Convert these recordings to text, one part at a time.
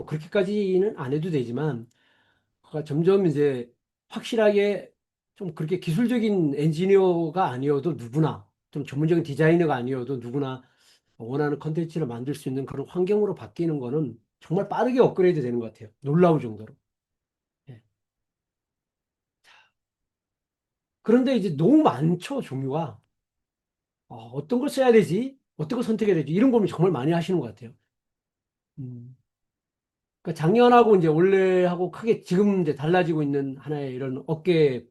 뭐 그렇게까지는 안 해도 되지만 점점 이제 확실하게 좀 그렇게 기술적인 엔지니어가 아니어도 누구나 좀 전문적인 디자이너가 아니어도 누구나 원하는 컨텐츠를 만들 수 있는 그런 환경으로 바뀌는 거는 정말 빠르게 업그레이드 되는 것 같아요. 놀라울 정도로. 예. 그런데 이제 너무 많죠, 종류가. 어떤 걸 써야 되지? 어떤 걸 선택해야 되지? 이런 고민 정말 많이 하시는 것 같아요. 음. 그러니까 작년하고 이제 올해하고 크게 지금 이제 달라지고 있는 하나의 이런 업계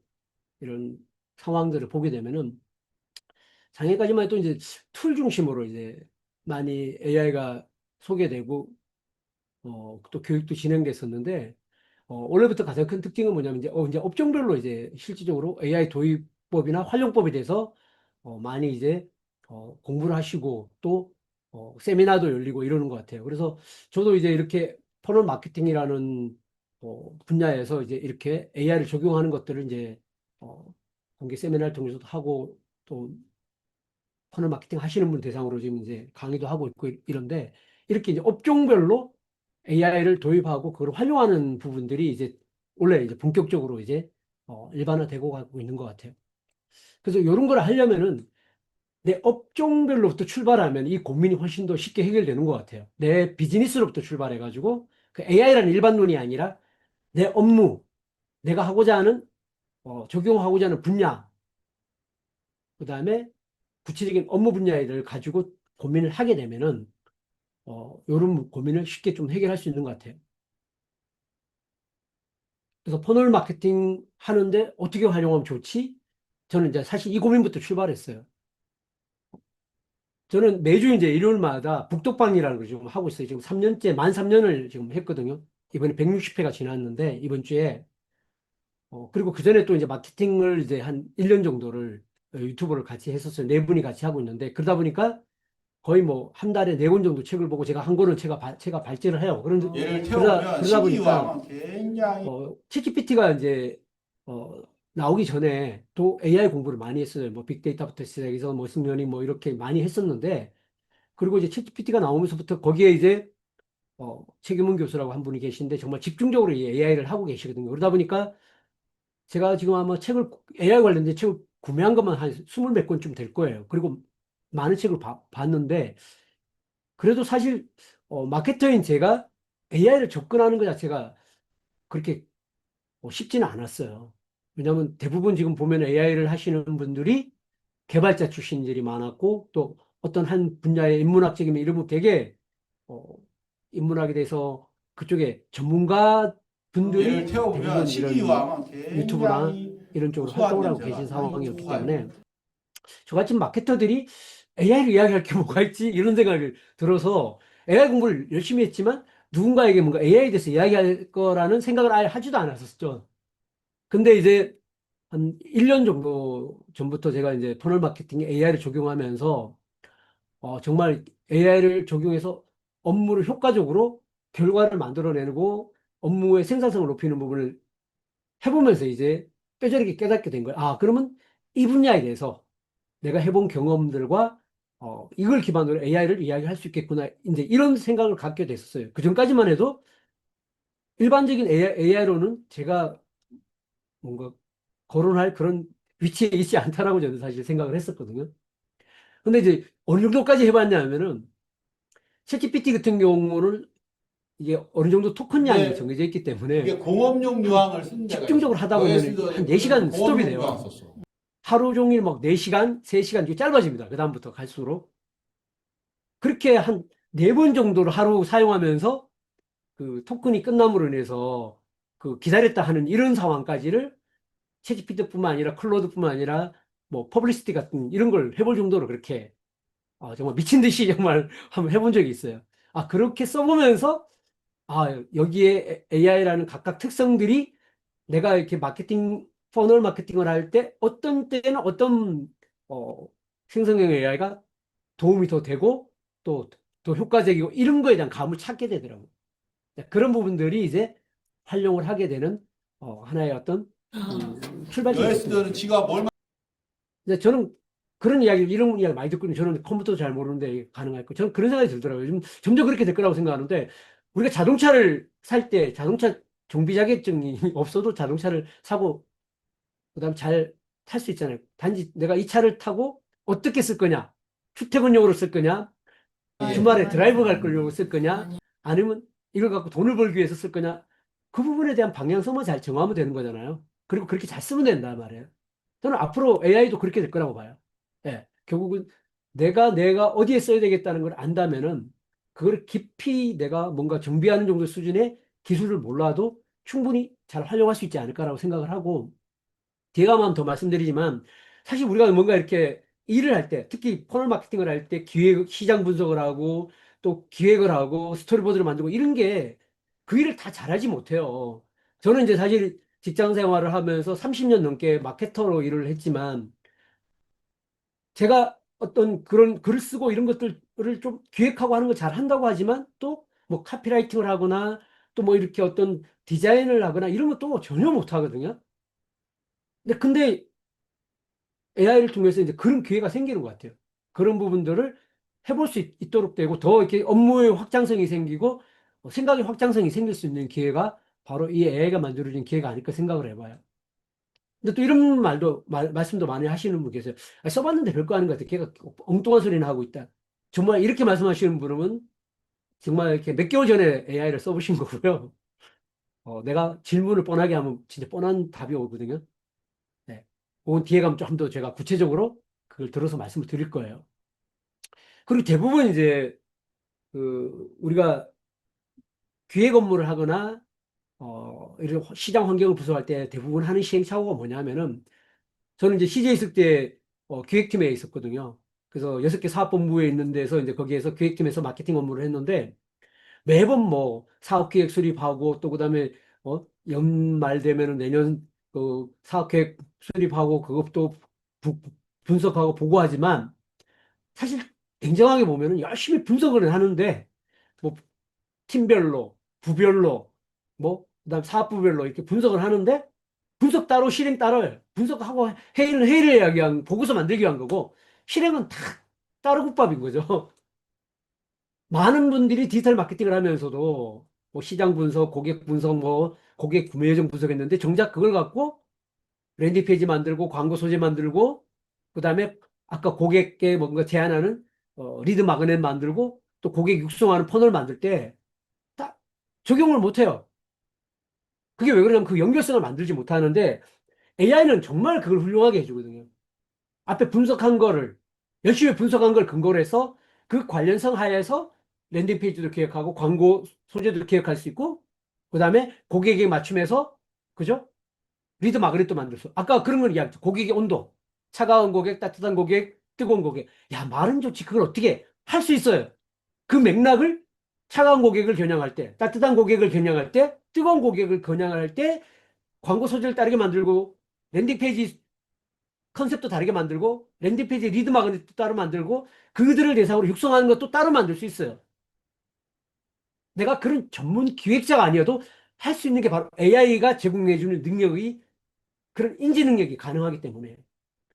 이런 상황들을 보게 되면은 작년까지만 해도 이제 툴 중심으로 이제 많이 AI가 소개되고 또 교육도 진행됐었는데 올해부터 가장 큰 특징은 뭐냐면 이제 업종별로 이제 실질적으로 AI 도입법이나 활용법에 대해서 많이 이제 공부를 하시고 또 세미나도 열리고 이러는 것 같아요. 그래서 저도 이제 이렇게 퍼널 마케팅이라는 분야에서 이제 이렇게 AI를 적용하는 것들을 이제 어, 공개 세미나를 통해서도 하고 또 퍼널 마케팅 하시는 분 대상으로 지금 이제 강의도 하고 있고 이런데 이렇게 이제 업종별로 AI를 도입하고 그걸 활용하는 부분들이 이제 원래 이제 본격적으로 이제 일반화되고 가고 있는 것 같아요. 그래서 이런 걸 하려면은 내 업종별로부터 출발하면 이 고민이 훨씬 더 쉽게 해결되는 것 같아요. 내 비즈니스로부터 출발해가지고 그 AI라는 일반론이 아니라 내 업무, 내가 하고자 하는 적용하고자 하는 분야, 그다음에 구체적인 업무 분야를 가지고 고민을 하게 되면은 이런 고민을 쉽게 좀 해결할 수 있는 것 같아요. 그래서 퍼널 마케팅 하는데 어떻게 활용하면 좋지? 저는 이제 사실 이 고민부터 출발했어요. 저는 매주 이제 일요일마다 북독방이라는 걸 지금 하고 있어요. 지금 3년째, 만 3년을 지금 했거든요. 이번에 160회가 지났는데, 이번 주에. 그리고 그 전에 또 이제 마케팅을 이제 한 1년 정도를 유튜브를 같이 했었어요. 네 분이 같이 하고 있는데, 그러다 보니까 거의 뭐 한 달에 네 권 정도 책을 보고 제가 한 권은 제가 발제를 해요. 얘를 그러다, 태워보면 그러다 보니까 시기와 굉장히 챗GPT가 이제 나오기 전에 또 AI 공부를 많이 했어요. 뭐 빅데이터부터 시작해서 뭐 승련이 뭐 이렇게 많이 했었는데 그리고 이제 챗GPT가 나오면서부터 거기에 이제 최규문 교수라고 한 분이 계신데 정말 집중적으로 이 AI를 하고 계시거든요. 그러다 보니까 제가 지금 아마 AI 관련된 책을 구매한 것만 한 스물 몇 권쯤 될 거예요. 그리고 많은 책을 봤는데 그래도 사실 마케터인 제가 AI를 접근하는 것 자체가 그렇게 쉽지는 않았어요. 왜냐하면 대부분 지금 보면 AI를 하시는 분들이 개발자 출신들이 많았고 또 어떤 한 분야의 인문학적인 이름은 되게 어, 인문학에 대해서 그쪽에 전문가 얘를 분들이 태워보면 대부분 이런 시기와 유튜브나 굉장히 이런 쪽으로 고소한 활동을 하고 냄새가 계신 많이 상황이었기 고소해요. 때문에 저같이 마케터들이 AI를 이야기할 게 뭐가 있지? 이런 생각을 들어서 AI 공부를 열심히 했지만 누군가에게 뭔가 AI에 대해서 이야기할 거라는 생각을 아예 하지도 않았었죠. 근데 이제 한 1년 정도 전부터 제가 이제 터널 마케팅에 AI를 적용하면서 정말 AI를 적용해서 업무를 효과적으로 결과를 만들어내고 업무의 생산성을 높이는 부분을 해보면서 이제 뼈저리게 깨닫게 된 거예요. 그러면 이 분야에 대해서 내가 해본 경험들과 이걸 기반으로 AI를 이야기할 수 있겠구나. 이제 이런 생각을 갖게 됐었어요. 그 전까지만 해도 일반적인 AI로는 제가 뭔가 거론할 그런 위치에 있지 않다라고 저는 사실 생각을 했었거든요. 근데 이제 어느 정도까지 해봤냐 하면은 챗GPT 같은 경우는 이게 어느 정도 토큰량이 근데 정해져 있기 때문에 이게 공업용 한 유황을 쓴 데가 집중적으로 있어. 하다 너의 보면 쓰던 한 거는 4시간 스톱이 공업용 유황 돼요. 썼어. 하루 종일 막 4시간, 3시간 이게 짧아집니다. 그다음부터 갈수록. 그렇게 한 4번 정도를 하루 사용하면서 그 토큰이 끝남으로 인해서 그 기다렸다 하는 이런 상황까지를 챗GPT뿐만 아니라 클로드뿐만 아니라 뭐 퍼블리시티 같은 이런 걸 해볼 정도로 그렇게 정말 미친 듯이 정말 한번 해본 적이 있어요. 그렇게 써보면서 여기에 AI라는 각각 특성들이 내가 이렇게 퍼널 마케팅을 할 때 어떤 때는 어떤 어, 생성형 AI가 도움이 더 되고 또 더 효과적이고 이런 거에 대한 감을 찾게 되더라고요. 그런 부분들이 이제 활용을 하게 되는 하나의 어떤 출발점이 너의 됐던 것 쓰던 같아요. 지가 뭘 근데 저는 이런 이야기 많이 듣거든요. 저는 컴퓨터 잘 모르는데 가능할까? 저는 그런 생각이 들더라고요. 점점 그렇게 될 거라고 생각하는데, 우리가 자동차를 살 때 자동차 정비 자격증이 없어도 자동차를 사고 그다음 잘 탈 수 있잖아요. 단지 내가 이 차를 타고 어떻게 쓸 거냐? 출퇴근용으로 쓸 거냐? 주말에 드라이브 갈 거려고 쓸 거냐? 아니면 이걸 갖고 돈을 벌기 위해서 쓸 거냐? 그 부분에 대한 방향성만 잘 정하면 되는 거잖아요. 그리고 그렇게 잘 쓰면 된다 말이에요. 저는 앞으로 AI도 그렇게 될 거라고 봐요. 예. 결국은 내가 어디에 써야 되겠다는 걸 안다면은 그걸 깊이 내가 뭔가 정비하는 정도 수준의 기술을 몰라도 충분히 잘 활용할 수 있지 않을까라고 생각을 하고 뒤에가만 더 말씀드리지만 사실 우리가 뭔가 이렇게 일을 할 때 특히 퍼널 마케팅을 할 때 기획 시장 분석을 하고 또 기획을 하고 스토리보드를 만들고 이런 게 그 일을 다 잘하지 못해요. 저는 이제 사실 직장 생활을 하면서 30년 넘게 마케터로 일을 했지만 제가 어떤 그런 글을 쓰고 이런 것들을 좀 기획하고 하는 걸 잘 한다고 하지만 또 뭐 카피라이팅을 하거나 또 뭐 이렇게 어떤 디자인을 하거나 이런 것도 전혀 못 하거든요. 근데 AI를 통해서 이제 그런 기회가 생기는 것 같아요. 그런 부분들을 해볼 수 있도록 되고 더 이렇게 업무의 확장성이 생기고 생각의 확장성이 생길 수 있는 기회가 바로 이 AI가 만들어진 기회가 아닐까 생각을 해봐요. 근데 또 이런 말씀도 많이 하시는 분 계세요. 아, 써봤는데 별거 아닌 것 같아. 걔가 엉뚱한 소리나 하고 있다. 정말 이렇게 말씀하시는 분은 정말 이렇게 몇 개월 전에 AI를 써보신 거고요. 내가 질문을 뻔하게 하면 진짜 뻔한 답이 오거든요. 네. 그건 뒤에 가면 좀 더 제가 구체적으로 그걸 들어서 말씀을 드릴 거예요. 그리고 대부분 이제 우리가 기획 업무를 하거나 이런 시장 환경을 부서할 때 대부분 하는 시행착오가 뭐냐면은 저는 이제 CJ 있을 때 기획팀에 있었거든요. 그래서 6개 사업본부에 있는 데서 이제 거기에서 기획팀에서 마케팅 업무를 했는데 매번 뭐 사업계획 수립하고 또 그다음에 연말 되면은 내년 그 사업계획 수립하고 그것도 부- 분석하고 보고하지만 사실 냉정하게 보면은 열심히 분석을 하는데 뭐 팀별로 부별로 뭐 그다음 사업부별로 이렇게 분석을 하는데 분석 따로 실행 따로예요. 분석하고 회의를 해야 그냥 보고서 만들기 위한 거고 실행은 다 따로 국밥인 거죠. 많은 분들이 디지털 마케팅을 하면서도 뭐 시장 분석, 고객 분석, 뭐 고객 구매 여정 분석했는데 정작 그걸 갖고 랜딩 페이지 만들고 광고 소재 만들고 그다음에 아까 고객께 뭔가 제안하는 리드 마그넷 만들고 또 고객 육성하는 퍼널 만들 때 다 적용을 못 해요. 그게 왜 그러냐면 그 연결성을 만들지 못하는데 AI는 정말 그걸 훌륭하게 해주거든요. 앞에 분석한 거를 열심히 분석한 걸 근거로 해서 그 관련성 하에서 랜딩 페이지도 기획하고 광고 소재도 기획할 수 있고 그다음에 고객에 맞춤해서 그죠? 리드 마그넷도 만들 수. 아까 그런 걸 이야기했죠. 고객의 온도. 차가운 고객, 따뜻한 고객, 뜨거운 고객. 야, 말은 좋지. 그걸 어떻게 할 수 있어요. 그 맥락을 차가운 고객을 겨냥할 때, 따뜻한 고객을 겨냥할 때, 뜨거운 고객을 겨냥할 때 광고 소재를 다르게 만들고 랜딩 페이지 컨셉도 다르게 만들고 랜딩 페이지 리드 마그넷도 따로 만들고 그들을 대상으로 육성하는 것도 따로 만들 수 있어요. 내가 그런 전문 기획자가 아니어도 할 수 있는 게 바로 AI가 제공해주는 능력이 그런 인지 능력이 가능하기 때문에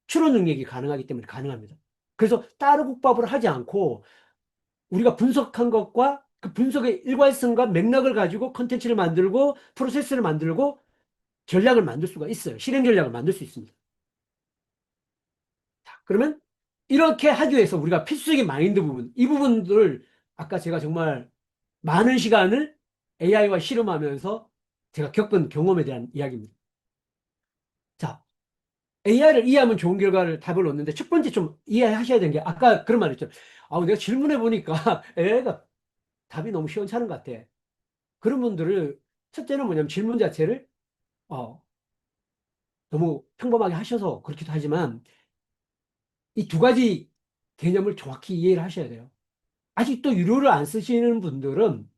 추론 능력이 가능하기 때문에 가능합니다. 그래서 따로 국밥을 하지 않고 우리가 분석한 것과 그 분석의 일관성과 맥락을 가지고 컨텐츠를 만들고 프로세스를 만들고 전략을 만들 수가 있어요. 실행 전략을 만들 수 있습니다. 그러면 이렇게 하기 위해서 우리가 필수적인 마인드 부분, 이 부분들을 아까 제가 정말 많은 시간을 AI와 실험하면서 제가 겪은 경험에 대한 이야기입니다. 자, AI를 이해하면 좋은 결과를 답을 얻는데 첫 번째 좀 이해하셔야 되는 게 아까 그런 말 있죠. 내가 질문해 보니까 AI가 답이 너무 시원찮은 것 같아. 그런 분들을 첫째는 뭐냐면 질문 자체를 어, 너무 평범하게 하셔서 그렇기도 하지만 이 두 가지 개념을 정확히 이해를 하셔야 돼요. 아직도 유료를 안 쓰시는 분들은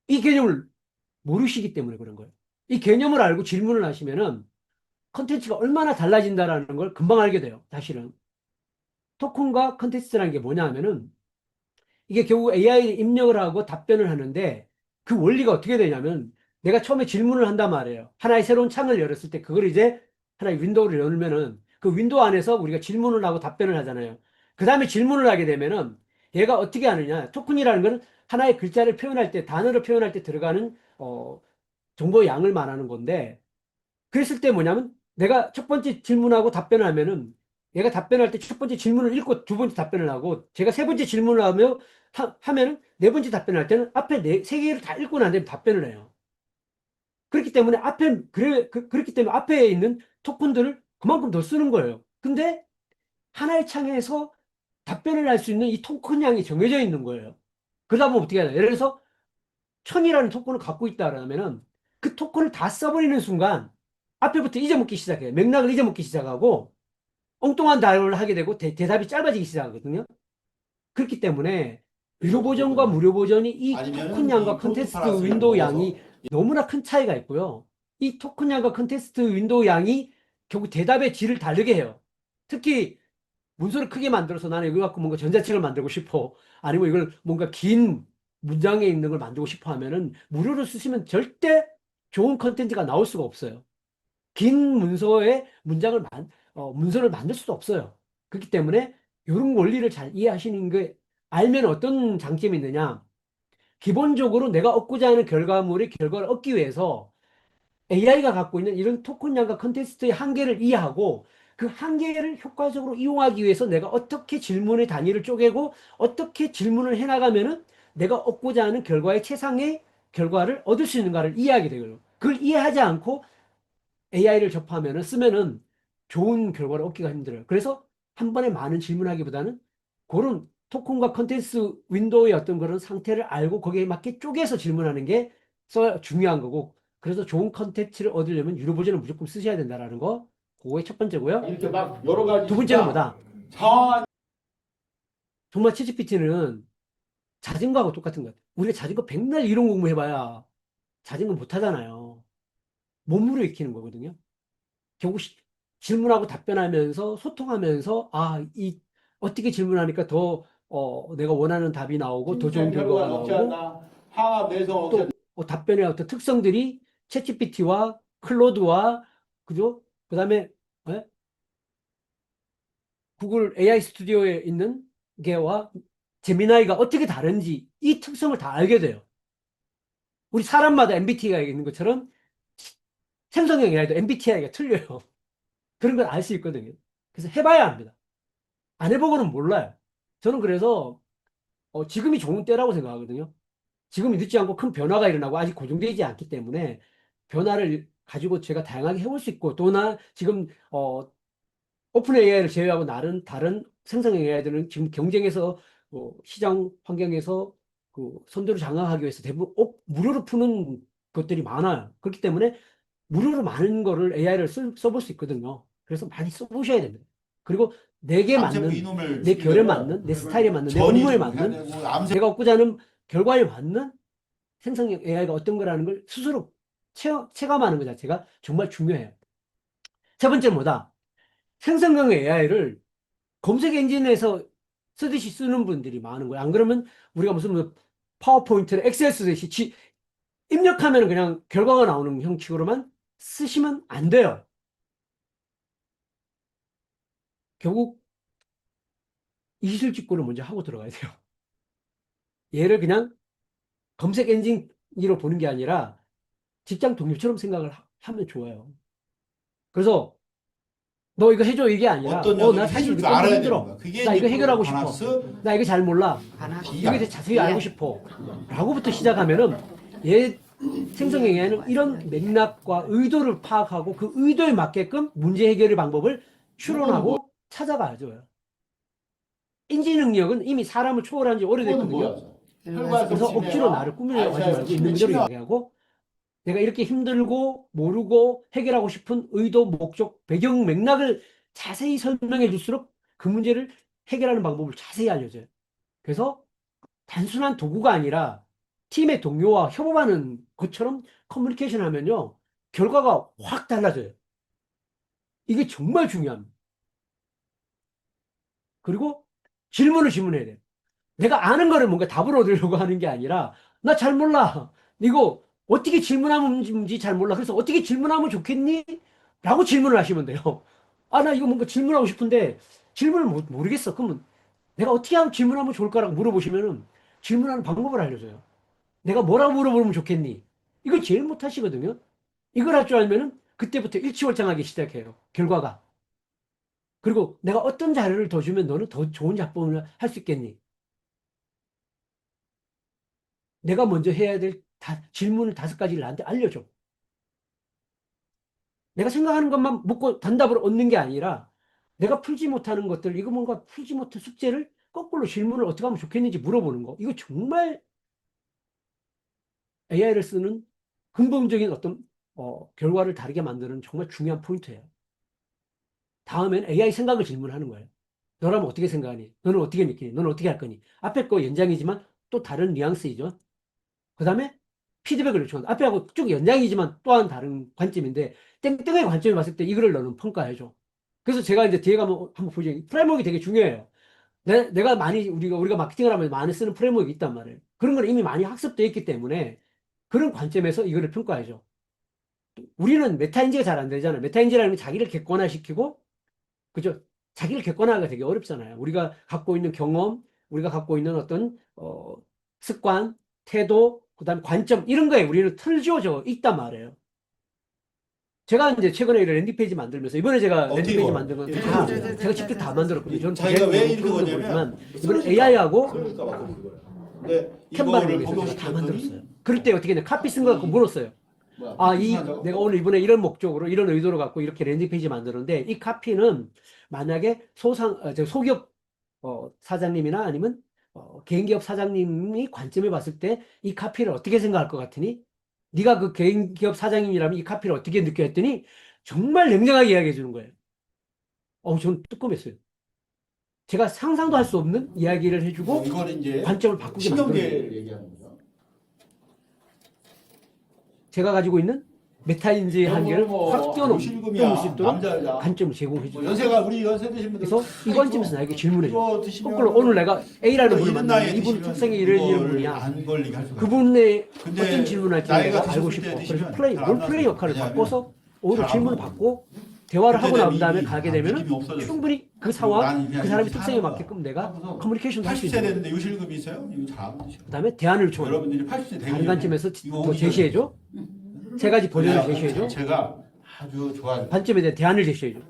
이 개념을 모르시기 때문에 그런 거예요. 이 개념을 알고 질문을 하시면은 컨텐츠가 얼마나 달라진다라는 걸 금방 알게 돼요. 사실은. 토큰과 컨텐츠라는 게 뭐냐 하면은 이게 결국 AI 입력을 하고 답변을 하는데 그 원리가 어떻게 되냐면 내가 처음에 질문을 한단 말이에요. 하나의 새로운 창을 열었을 때 그걸 이제 하나의 윈도우를 열면은 그 윈도우 안에서 우리가 질문을 하고 답변을 하잖아요. 그 다음에 질문을 하게 되면은 얘가 어떻게 하느냐. 토큰이라는 거는 하나의 글자를 표현할 때, 단어를 표현할 때 들어가는, 정보 양을 말하는 건데, 그랬을 때 뭐냐면, 내가 첫 번째 질문하고 답변을 하면은, 얘가 답변할 때 첫 번째 질문을 읽고 두 번째 답변을 하고, 제가 세 번째 질문을 하면은 네 번째 답변을 할 때는 앞에 세 개를 다 읽고 난 다음에 답변을 해요. 그렇기 때문에 그렇기 때문에 앞에 있는 토큰들을 그만큼 더 쓰는 거예요. 근데 하나의 창에서 답변을 할 수 있는 이 토큰 양이 정해져 있는 거예요. 그러다 보면 어떻게 하냐. 예를 들어서 1000이라는 토큰을 갖고 있다라면은 그 토큰을 다 써버리는 순간 앞에부터 잊어먹기 시작해요. 맥락을 잊어먹기 시작하고 엉뚱한 답을 하게 되고 대답이 짧아지기 시작하거든요. 그렇기 때문에 유료 버전과 무료 버전이 이 토큰 아니면은 양과 이 컨테스트 프로토파라스를 윈도우 먹어서 양이 너무나 큰 차이가 있고요. 이 토큰 양과 컨테스트 윈도우 양이 결국 대답의 질을 다르게 해요. 특히 문서를 크게 만들어서 나는 이거 갖고 뭔가 전자책을 만들고 싶어. 아니면 이걸 뭔가 긴 문장에 있는 걸 만들고 싶어 하면은 무료로 쓰시면 절대 좋은 컨텐츠가 나올 수가 없어요. 긴 문서에 문서를 만들 수도 없어요. 그렇기 때문에 이런 원리를 잘 이해하시는 게 알면 어떤 장점이 있느냐. 기본적으로 내가 얻고자 하는 결과를 얻기 위해서 AI가 갖고 있는 이런 토큰량과 컨테스트의 한계를 이해하고 그 한계를 효과적으로 이용하기 위해서 내가 어떻게 질문의 단위를 쪼개고 어떻게 질문을 해나가면은 내가 얻고자 하는 결과의 최상의 결과를 얻을 수 있는가를 이해하게 되거든요. 그걸 이해하지 않고 AI를 접하면은 쓰면은 좋은 결과를 얻기가 힘들어요. 그래서 한 번에 많은 질문하기보다는 그런 토큰과 컨텐츠 윈도우의 어떤 그런 상태를 알고 거기에 맞게 쪼개서 질문하는 게 중요한 거고 그래서 좋은 컨텐츠를 얻으려면 유료 버전을 무조건 쓰셔야 된다라는 거 그게 첫 번째고요. 이렇게 막 여러 가지 두 번째는 있다. 뭐다? 상황 정말 챗GPT는 자전거하고 똑같은 것 같아요. 우리가 자전거 백날 이론 공부해봐야 자전거 못하잖아요. 몸으로 익히는 거거든요. 결국 질문하고 답변하면서 소통하면서 어떻게 질문하니까 더 내가 원하는 답이 나오고 더 좋은 침샘 결과가 혈관 나오고 억제한다. 항암 내성 억제. 또 답변의 어떤 특성들이 챗GPT와 클로드와 그죠? 그다음에 예? 구글 AI 스튜디오에 있는 게와 제미나이가 어떻게 다른지 이 특성을 다 알게 돼요. 우리 사람마다 MBTI가 있는 것처럼 생성형 AI도 MBTI가 틀려요. 그런 걸 알 수 있거든요. 그래서 해봐야 합니다. 안 해보고는 몰라요. 저는 그래서 지금이 좋은 때라고 생각하거든요. 지금이 늦지 않고 큰 변화가 일어나고 아직 고정되지 않기 때문에 변화를 가지고 제가 다양하게 해볼 수 있고 또 나 지금 오픈 AI를 제외하고 다른 생성형 AI들은 지금 경쟁에서 시장 환경에서 그 선두를 장악하기 위해서 대부분 무료로 푸는 것들이 많아요. 그렇기 때문에 무료로 많은 거를 AI를 써볼 수 있거든요. 그래서 많이 써보셔야 됩니다. 그리고 내게 암세포 맞는, 이놈을 내 결에 죽이려면 맞는, 내 스타일에 맞는, 내 전이 업무에 좀 해야 맞는, 되고 암세 내가 얻고자 하는 결과에 맞는 생성형 AI가 어떤 거라는 걸 스스로 체감하는 것 자체가 정말 중요해요. 세 번째는 뭐다? 생성형 AI를 검색 엔진에서 쓰듯이 쓰는 분들이 많은 거예요. 안 그러면 우리가 무슨 뭐 파워포인트를 엑셀 쓰듯이 입력하면 그냥 결과가 나오는 형식으로만 쓰시면 안 돼요. 결국 이실직고를 먼저 하고 들어가야 돼요. 얘를 그냥 검색 엔진으로 보는 게 아니라 직장 동료처럼 생각을 하면 좋아요. 그래서 너 이거 해줘 이게 아니라 어떤 나 영역을 사실 해줄 줄 이거 너무 알아야 되는 힘들어. 거야. 그게 나 이제 이거 해결하고 프로젝트 싶어. 하나스 나 이거 잘 몰라. 이거에 대해 자세히 알고 싶어. 라고부터 시작하면은 얘 생성형 AI는 이런 맥락과 의도를 파악하고 그 의도에 맞게끔 문제 해결의 방법을 이거는 뭐 추론하고 찾아가줘요. 인지 능력은 이미 사람을 초월한 지 이거는 뭐야? 오래됐거든요. 혈관성 그래서 억지로 나를 치매와 꾸미려고 하지 알츠하이머 말고 있는 치매 그대로 치료 이야기하고 내가 이렇게 힘들고 모르고 해결하고 싶은 의도, 목적, 배경, 맥락을 자세히 설명해 줄수록 그 문제를 해결하는 방법을 자세히 알려줘요. 그래서 단순한 도구가 아니라 팀의 동료와 협업하는 것처럼 커뮤니케이션 하면요. 결과가 확 달라져요. 이게 정말 중요합니다. 그리고 질문해야 돼요. 내가 아는 거를 뭔가 답을 얻으려고 하는 게 아니라 나 잘 몰라. 이거 어떻게 질문하는지 잘 몰라. 그래서 어떻게 질문하면 좋겠니? 라고 질문을 하시면 돼요. 나 이거 뭔가 질문하고 싶은데 질문을 모르겠어. 그러면 내가 어떻게 하면 질문하면 좋을까라고 물어보시면은 질문하는 방법을 알려줘요. 내가 뭐라고 물어보면 좋겠니? 이걸 제일 못 하시거든요. 이걸 할 줄 알면은 그때부터 일치월장하기 시작해요. 결과가. 그리고 내가 어떤 자료를 더 주면 너는 더 좋은 작품을 할 수 있겠니? 내가 먼저 해야 될 질문을 5가지를 나한테 알려줘. 내가 생각하는 것만 묻고 단답을 얻는 게 아니라 내가 풀지 못하는 것들, 이거 뭔가 풀지 못한 숙제를 거꾸로 질문을 어떻게 하면 좋겠는지 물어보는 거. 이거 정말 AI를 쓰는 근본적인 어떤 결과를 다르게 만드는 정말 중요한 포인트예요. 다음엔 AI 생각을 질문하는 거예요. 너라면 어떻게 생각하니? 너는 어떻게 느끼니? 너는 어떻게 할 거니? 앞에 거 연장이지만 또 다른 뉘앙스이죠. 그 다음에 피드백을 요청한다. 앞에 하고 쭉 연장이지만 또한 다른 관점인데 땡땡의 관점에 봤을 때 이거를 너는 평가해줘. 그래서 제가 이제 뒤에 가면 한번 보죠. 프레임워크가 되게 중요해요. 내가 많이 우리가 마케팅을 하면 많이 쓰는 프레임워크가 있단 말이에요. 그런 건 이미 많이 학습되어 있기 때문에 그런 관점에서 이거를 평가해줘. 우리는 메타인지가 잘 안 되잖아요. 메타인지라는 건 자기를 객관화시키고, 그죠? 자기를 객관화하기가 되게 어렵잖아요. 우리가 갖고 있는 경험, 우리가 갖고 있는 어떤 습관, 태도, 그다음 관점 이런 거에 우리는 틀 지어져 있단 말이에요. 제가 이제 최근에 이런 랜딩 페이지 만들면서 이번에 제가 랜딩 어떻게 페이지 봐? 만든 건 예, 다 예, 제가 직접 다 만들었거든요. 저는 자기가 왜 이렇게 프로그램도 거냐면 모르지만 이번에 AI하고 그러니까 막 그거야. 근데 캔버를 이거를 이용해서 제가 다 만들었어요. 복용시켰더니 그럴 때 어떻게 했냐, 카피 쓴 거 갖고 물었어요. 뭐야, 아, 무슨 내가 오늘 이번에 이런 목적으로, 이런 의도로 갖고 이렇게 랜딩 페이지 만드는데, 이 카피는 만약에 소기업, 사장님이나 아니면, 개인기업 사장님이 관점에 봤을 때 이 카피를 어떻게 생각할 것 같으니? 네가 그 개인기업 사장님이라면 이 카피를 어떻게 느껴 했더니, 정말 냉정하게 이야기해 주는 거예요. 저는 뜨끔했어요. 제가 상상도 할 수 없는 이야기를 해주고, 이거는 이제 관점을 바꾸게 만들어요. 신경계를 얘기하는 거죠. 제가 가지고 있는 메타인지의 한계를 확 뛰어넘을 수 요실금이야. 있도록 남자 여자. 관점을 제공해 뭐 줘요. 연세가 우리 연세 드신 분들 그래서 이 관점에서 나에게 질문해요. 이거 드시면 거꾸로 오늘 내가 A라는 분을 이런 만났는데 나이에 이분 드시면 특성이 이런 이거를 분이야. 안 걸리게 할 수가 그분의 근데 어떤 질문을 할지 나이가 내가 알고 드셨을 때 싶어. 드시면 그래서 잘안 롤플레이 나서요. 역할을 왜냐하면 바꿔서 오히려 잘안 질문을 나서요. 받고 대화를 하고 난 그때 다음에 이미 가게 되면은 느낌이 없어졌어요. 충분히 그 나는 상황, 그냥 그 사람의 이렇게 특성에 사는 거야. 맞게끔 내가 하고서 커뮤니케이션을 할 수 80세 있는 거예요. 됐는데 요실금 있어요? 이거 잘 안 드셔. 그 다음에 대안을 요청해요. 여러분들이 80세 되기 다른 전에 관점에서 이거 더 오기 제시해줘. 세 가지 버전을 제시해줘. 제가 아주 좋아요. 관점에 대한 대안을 제시해줘.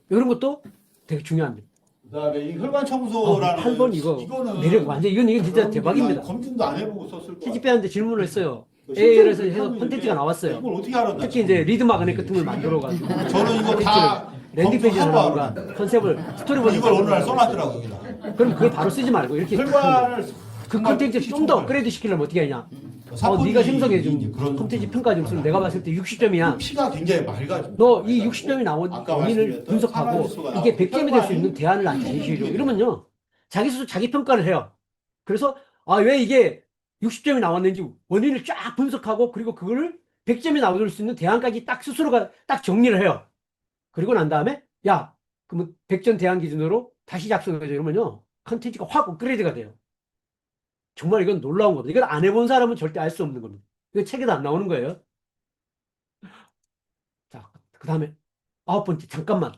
이런 것도 되게 중요합니다. 그다음에 이 혈관 청소라는 8번 이거는 매력 완전 이건 진짜 대박입니다. 검증도 안 해보고 썼을 거야. TGP한테 질문을 했어요. 실제로 AI에서 그렇게 해서 하면 콘텐츠가 이제 나왔어요. 이걸 어떻게 알았나? 특히 이제 리드 마그넷 같은 걸 만들어가지고 저는 이거 다 랜딩 페이지 검토하고 하나가 컨셉을 스토리보드 이걸 어느 날 써놨더라고 여기다. 그럼 그걸 바로 쓰지 말고 이렇게 혈관을 그 콘텐츠 좀 더 업그레이드 시키려면 어떻게 하냐? 네가 생성해준 콘텐츠 평가 점수는 내가 봤을 때 60점이야. 피가 굉장히 맑아져. 너 이 60점이 나온 아까 원인을 말씀드렸던 분석하고 산화질소가 이게 나오고 100점이 될 수 있는 대안을 나한테 제시해줘. 이러면요. 자기 스스로 자기 평가를 해요. 그래서 왜 이게 60점이 나왔는지 원인을 쫙 분석하고 그리고 그거를 100점이 나올 수 있는 대안까지 딱 스스로가 딱 정리를 해요. 그리고 난 다음에 야, 그러면 100점 대안 기준으로 다시 작성해줘. 이러면요. 컨텐츠가 확 업그레이드가 돼요. 정말 이건 놀라운 겁니다. 이걸 안 해본 사람은 절대 알 수 없는 겁니다. 이거 책에도 안 나오는 거예요. 자, 그 다음에 9번째, 잠깐만.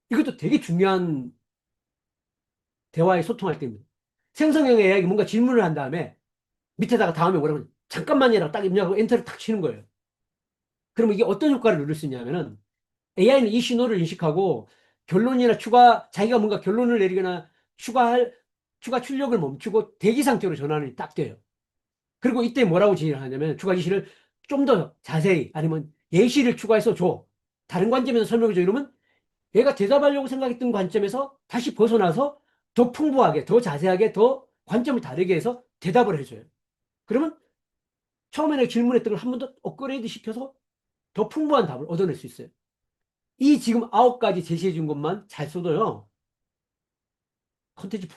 이것도 되게 중요한 대화에 소통할 때입니다. 생성형 AI가 뭔가 질문을 한 다음에 밑에다가 다음에 뭐라고 하냐. 잠깐만이라고 딱 입력하고 엔터를 탁 치는 거예요. 그러면 이게 어떤 효과를 누릴 수 있냐면은 AI는 이 신호를 인식하고 결론이나 자기가 뭔가 결론을 내리거나 추가 출력을 멈추고 대기 상태로 전환이 딱 돼요. 그리고 이때 뭐라고 지시를 하냐면 추가 지시를 좀 더 자세히 아니면 예시를 추가해서 줘. 다른 관점에서 설명해 줘. 이러면 얘가 대답하려고 생각했던 관점에서 다시 벗어나서 더 풍부하게, 더 자세하게, 더 관점을 다르게 해서 대답을 해줘요. 그러면 처음에 질문했던 걸 한 번 더 업그레이드 시켜서 더 풍부한 답을 얻어낼 수 있어요. 이 지금 9가지 제시해 준 것만 잘 써도요. 컨텐츠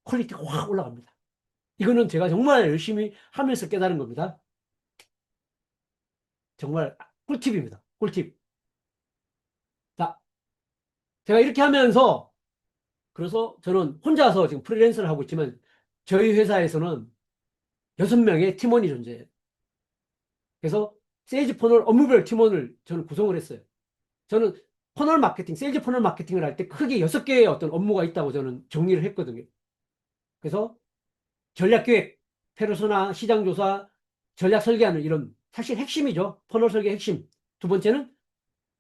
퀄리티가 확 올라갑니다. 이거는 제가 정말 열심히 하면서 깨달은 겁니다. 정말 꿀팁입니다. 꿀팁. 자, 제가 이렇게 하면서 그래서 저는 혼자서 지금 프리랜서를 하고 있지만 저희 회사에서는 6명의 팀원이 존재해요. 그래서 세일즈 퍼널 업무별 팀원을 저는 구성을 했어요. 저는 세일즈 퍼널 마케팅을 할 때 크게 6개의 어떤 업무가 있다고 저는 정리를 했거든요. 그래서 전략기획, 페르소나, 시장조사, 전략 설계하는 이런 사실 핵심이죠. 퍼널 설계 핵심. 두 번째는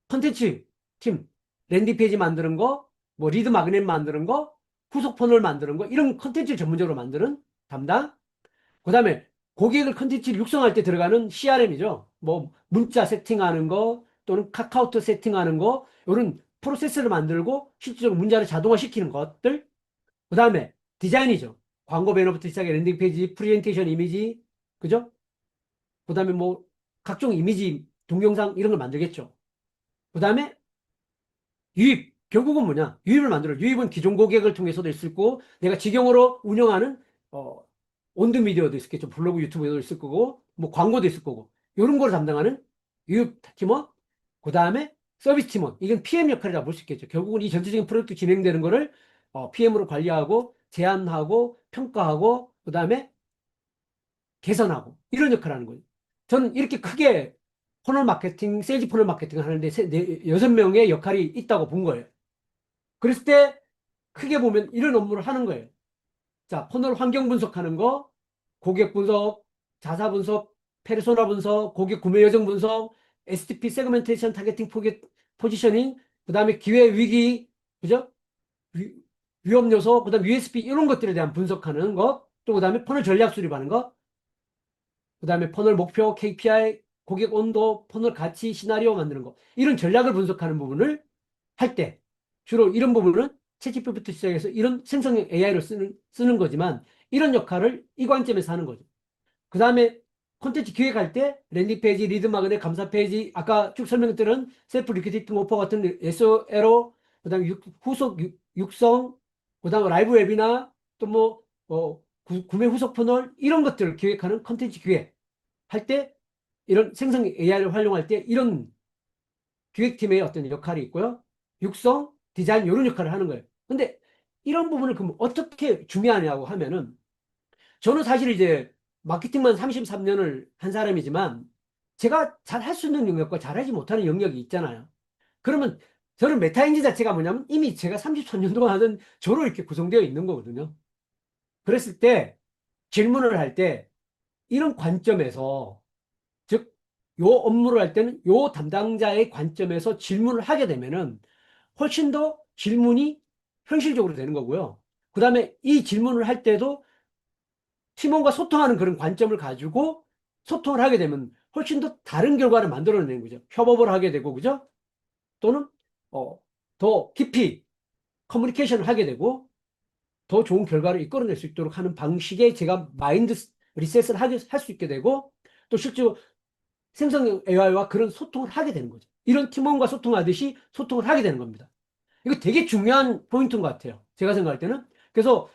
컨텐츠 팀, 랜딩 페이지 만드는 거, 뭐 리드 마그넷 만드는 거, 후속 퍼널 만드는 거, 이런 컨텐츠 전문적으로 만드는 담당. 그 다음에 고객을 컨텐츠를 육성할 때 들어가는 CRM이죠. 뭐 문자 세팅하는 거 또는 카카오톡 세팅하는 거, 이런 프로세스를 만들고 실질적으로 문자를 자동화시키는 것들. 그 다음에 디자인이죠. 광고 배너부터 시작해 랜딩 페이지, 프레젠테이션 이미지, 그죠? 그 다음에 뭐 각종 이미지, 동영상 이런 걸 만들겠죠. 그 다음에 유입, 결국은 뭐냐? 유입을 만들어. 유입은 기존 고객을 통해서도 있을 거고, 내가 직영으로 운영하는, 어, 온드미디어도 있겠죠. 블로그, 유튜브도 있을 거고, 뭐 광고도 있을 거고, 이런 걸 담당하는 유입 팀원, 그 다음에 서비스 팀원. 이건 PM 역할이라고 볼 수 있겠죠. 결국은 이 전체적인 프로젝트 진행되는 거를 PM으로 관리하고, 제안하고, 평가하고, 그 다음에 개선하고, 이런 역할을 하는 거죠. 저는 이렇게 크게 퍼널 마케팅, 세일즈 퍼널 마케팅을 하는데 6명의 역할이 있다고 본 거예요. 그랬을 때 크게 보면 이런 업무를 하는 거예요. 자, 퍼널 환경 분석하는 거, 고객 분석, 자사 분석, 페르소나 분석, 고객 구매 여정 분석, STP 세그멘테이션 타겟팅 포지셔닝, 그 다음에 기회 위기, 그죠? 위, 위험 요소, 그 다음에 USP 이런 것들에 대한 분석하는 것, 또 그 다음에 퍼널 전략 수립하는 것, 그 다음에 퍼널 목표, KPI, 고객 온도, 퍼널 가치, 시나리오 만드는 거. 이런 전략을 분석하는 부분을 할 때, 주로 이런 부분은 채찍부터 시작해서 이런 생성형 AI를 쓰는 거지만, 이런 역할을 이 관점에서 하는 거죠. 그 다음에 콘텐츠 기획할 때 랜딩 페이지, 리드 마그넷, 감사 페이지, 아까 쭉 설명드린 셀프 리크루팅 오퍼 같은 SEO, 그다음에 후속 육성, 그다음에 라이브 웨비나, 또 뭐 구매 후속 퍼널 이런 것들을 기획하는 콘텐츠 기획 할 때 이런 생성 AI를 활용할 때 이런 기획팀의 어떤 역할이 있고요. 육성, 디자인 이런 역할을 하는 거예요. 근데 이런 부분을 그럼 어떻게 중요하냐고 하면은 저는 사실 이제 마케팅만 33년을 한 사람이지만 제가 잘 할 수 있는 영역과 잘하지 못하는 영역이 있잖아요. 그러면 저는 메타인지 자체가 뭐냐면 이미 제가 33년 동안 하던 저로 이렇게 구성되어 있는 거거든요. 그랬을 때 질문을 할 때 이런 관점에서 즉 요 업무를 할 때는 요 담당자의 관점에서 질문을 하게 되면은 훨씬 더 질문이 현실적으로 되는 거고요. 그 다음에 이 질문을 할 때도 팀원과 소통하는 그런 관점을 가지고 소통을 하게 되면 훨씬 더 다른 결과를 만들어내는 거죠. 협업을 하게 되고, 그죠? 또는, 어, 더 깊이 커뮤니케이션을 하게 되고, 더 좋은 결과를 이끌어낼 수 있도록 하는 방식의 제가 마인드 리셋을 할 수 있게 되고, 또 실제로 생성형 AI와 그런 소통을 하게 되는 거죠. 이런 팀원과 소통하듯이 소통을 하게 되는 겁니다. 이거 되게 중요한 포인트인 것 같아요. 제가 생각할 때는. 그래서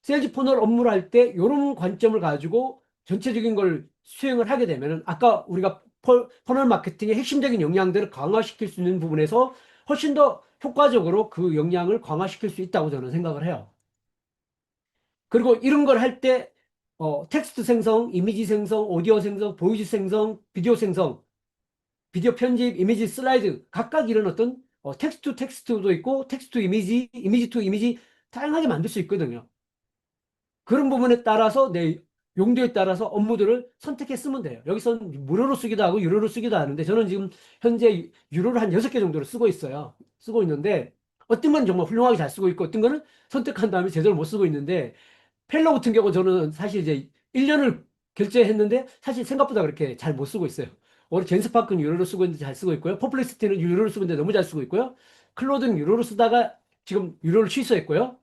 세일즈 퍼널 업무를 할 때 이런 관점을 가지고 전체적인 걸 수행을 하게 되면은 아까 우리가 퍼널 마케팅의 핵심적인 역량들을 강화시킬 수 있는 부분에서 훨씬 더 효과적으로 그 역량을 강화시킬 수 있다고 저는 생각을 해요. 그리고 이런 걸 할 때 텍스트 생성, 이미지 생성, 오디오 생성, 보이스 생성, 비디오 생성, 비디오 편집, 이미지 슬라이드 각각 이런 어떤 텍스트 투 텍스트도 있고 텍스트 투 이미지, 이미지 투 이미지 다양하게 만들 수 있거든요. 그런 부분에 따라서 내 용도에 따라서 업무들을 선택해 쓰면 돼요. 여기서는 무료로 쓰기도 하고 유료로 쓰기도 하는데 저는 지금 현재 유료를 한 6개 정도를 쓰고 있어요. 쓰고 있는데 어떤 건 정말 훌륭하게 잘 쓰고 있고 어떤 거는 선택한 다음에 제대로 못 쓰고 있는데 펠러 같은 경우 저는 사실 이제 1년을 결제했는데 사실 생각보다 그렇게 잘 못 쓰고 있어요. 오늘 젠스파크는 유료로 쓰고 있는데 잘 쓰고 있고요. 퍼플렉시티는 유료로 쓰고 있는데 너무 잘 쓰고 있고요. 클로드는 유료로 쓰다가 지금 유료를 취소했고요.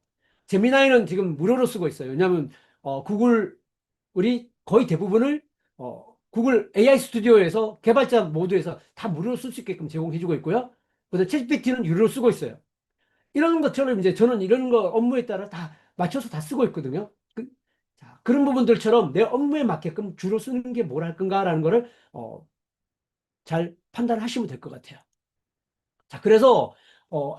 제미나이는 지금 무료로 쓰고 있어요. 왜냐하면 구글 우리 거의 대부분을 구글 AI 스튜디오에서 개발자 모드에서 다 무료로 쓸 수 있게끔 제공해주고 있고요. 그다음 챗GPT는 유료로 쓰고 있어요. 이런 것처럼 이제 저는 이런 거 업무에 따라 다 맞춰서 다 쓰고 있거든요. 자, 그런 부분들처럼 내 업무에 맞게끔 주로 쓰는 게 뭘 할 건가라는 거를 잘 판단하시면 될 것 같아요. 자, 그래서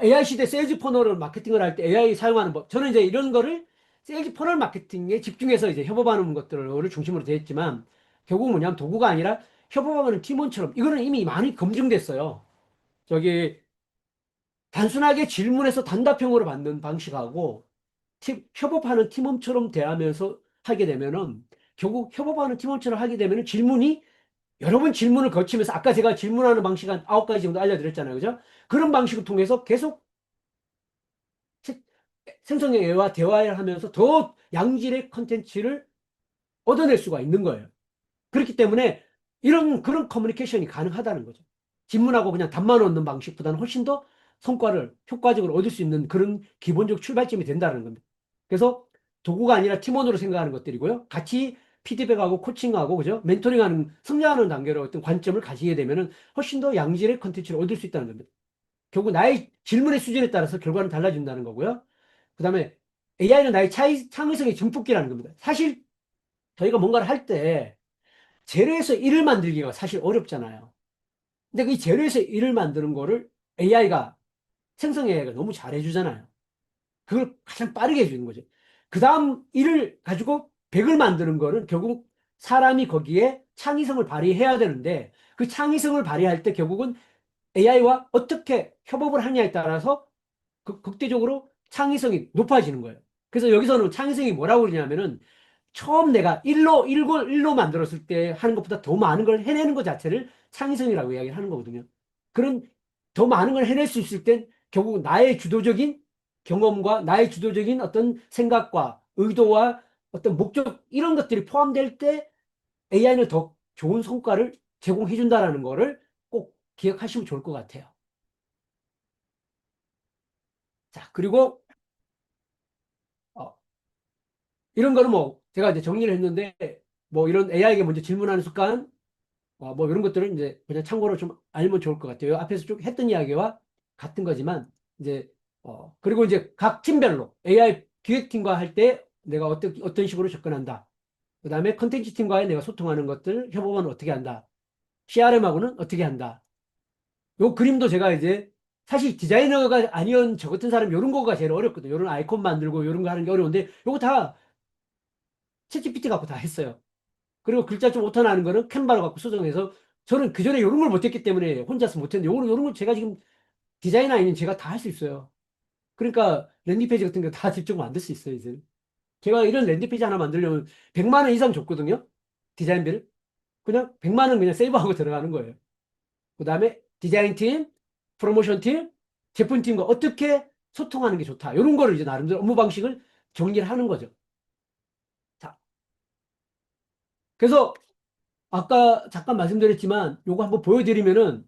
AI 시대 세일즈 퍼널을 마케팅을 할 때 AI 사용하는 법. 저는 이제 이런 거를 세일즈 퍼널 마케팅에 집중해서 이제 협업하는 것들을 중심으로 되어 있지만 결국 뭐냐면 도구가 아니라 협업하는 팀원처럼 이거는 이미 많이 검증됐어요. 저기 단순하게 질문해서 단답형으로 받는 방식하고 협업하는 팀원처럼 대하면서 하게 되면은 결국 협업하는 팀원처럼 하게 되면은 질문이 여러 번 질문을 거치면서 아까 제가 질문하는 방식 한 9가지 정도 알려드렸잖아요. 그죠? 그런 방식을 통해서 계속 생성형 AI와 대화를 하면서 더 양질의 컨텐츠를 얻어낼 수가 있는 거예요. 그렇기 때문에 그런 커뮤니케이션이 가능하다는 거죠. 질문하고 그냥 답만 얻는 방식보다는 훨씬 더 성과를 효과적으로 얻을 수 있는 그런 기본적 출발점이 된다는 겁니다. 그래서 도구가 아니라 팀원으로 생각하는 것들이고요. 같이 피드백하고 코칭하고, 그죠? 멘토링하는, 성장하는 단계로 어떤 관점을 가지게 되면은 훨씬 더 양질의 컨텐츠를 얻을 수 있다는 겁니다. 결국 나의 질문의 수준에 따라서 결과는 달라진다는 거고요. 그 다음에 AI는 나의 창의성의 증폭기라는 겁니다. 사실 저희가 뭔가를 할 때 재료에서 일을 만들기가 사실 어렵잖아요. 근데 그 재료에서 일을 만드는 거를 AI가, 생성 AI가 너무 잘해주잖아요. 그걸 가장 빠르게 해주는 거죠. 그 다음 일을 가지고 100을 만드는 거는 결국 사람이 거기에 창의성을 발휘해야 되는데 그 창의성을 발휘할 때 결국은 AI와 어떻게 협업을 하냐에 따라서 극대적으로 창의성이 높아지는 거예요. 그래서 여기서는 창의성이 뭐라고 그러냐면은 처음 내가 일로 만들었을 때 하는 것보다 더 많은 걸 해내는 것 자체를 창의성이라고 이야기를 하는 거거든요. 그런 더 많은 걸 해낼 수 있을 땐 결국 나의 주도적인 경험과 나의 주도적인 어떤 생각과 의도와 어떤 목적 이런 것들이 포함될 때 AI는 더 좋은 성과를 제공해 준다라는 거를 꼭 기억하시면 좋을 것 같아요. 자, 그리고 어, 이런 거는 뭐 제가 이제 정리를 했는데 뭐 이런 AI에게 먼저 질문하는 습관 뭐 이런 것들은 이제 그냥 참고로 좀 알면 좋을 것 같아요. 앞에서 쭉 했던 이야기와 같은 거지만 이제 그리고 이제 각 팀별로 AI 기획팀과 할 때 내가 어떤 식으로 접근한다. 그다음에 컨텐츠 팀과의 내가 소통하는 것들 협업은 어떻게 한다. CRM하고는 어떻게 한다. 요 그림도 제가 이제 사실 디자이너가 아니온 저 같은 사람 이런 거가 제일 어렵거든요. 이런 아이콘 만들고 이런 거 하는 게 어려운데 요거 다 챗GPT 갖고 다 했어요. 그리고 글자 좀 오타나는 거는 캔바로 갖고 수정해서 저는 그전에 이런 걸 못했기 때문에 혼자서 못했는데 요런 걸 제가 지금 디자이너 아닌 제가 다 할 수 있어요. 그러니까 랜딩페이지 같은 거 다 직접 만들 수 있어요, 이제. 제가 이런 랜딩페이지 하나 만들려면 100만 원 이상 줬거든요. 디자인비를. 그냥 100만 원 그냥 세이브하고 들어가는 거예요. 그 다음에 디자인팀, 프로모션팀, 제품팀과 어떻게 소통하는 게 좋다. 이런 거를 이제 나름대로 업무 방식을 정리를 하는 거죠. 자, 그래서 아까 잠깐 말씀드렸지만 요거 한번 보여드리면은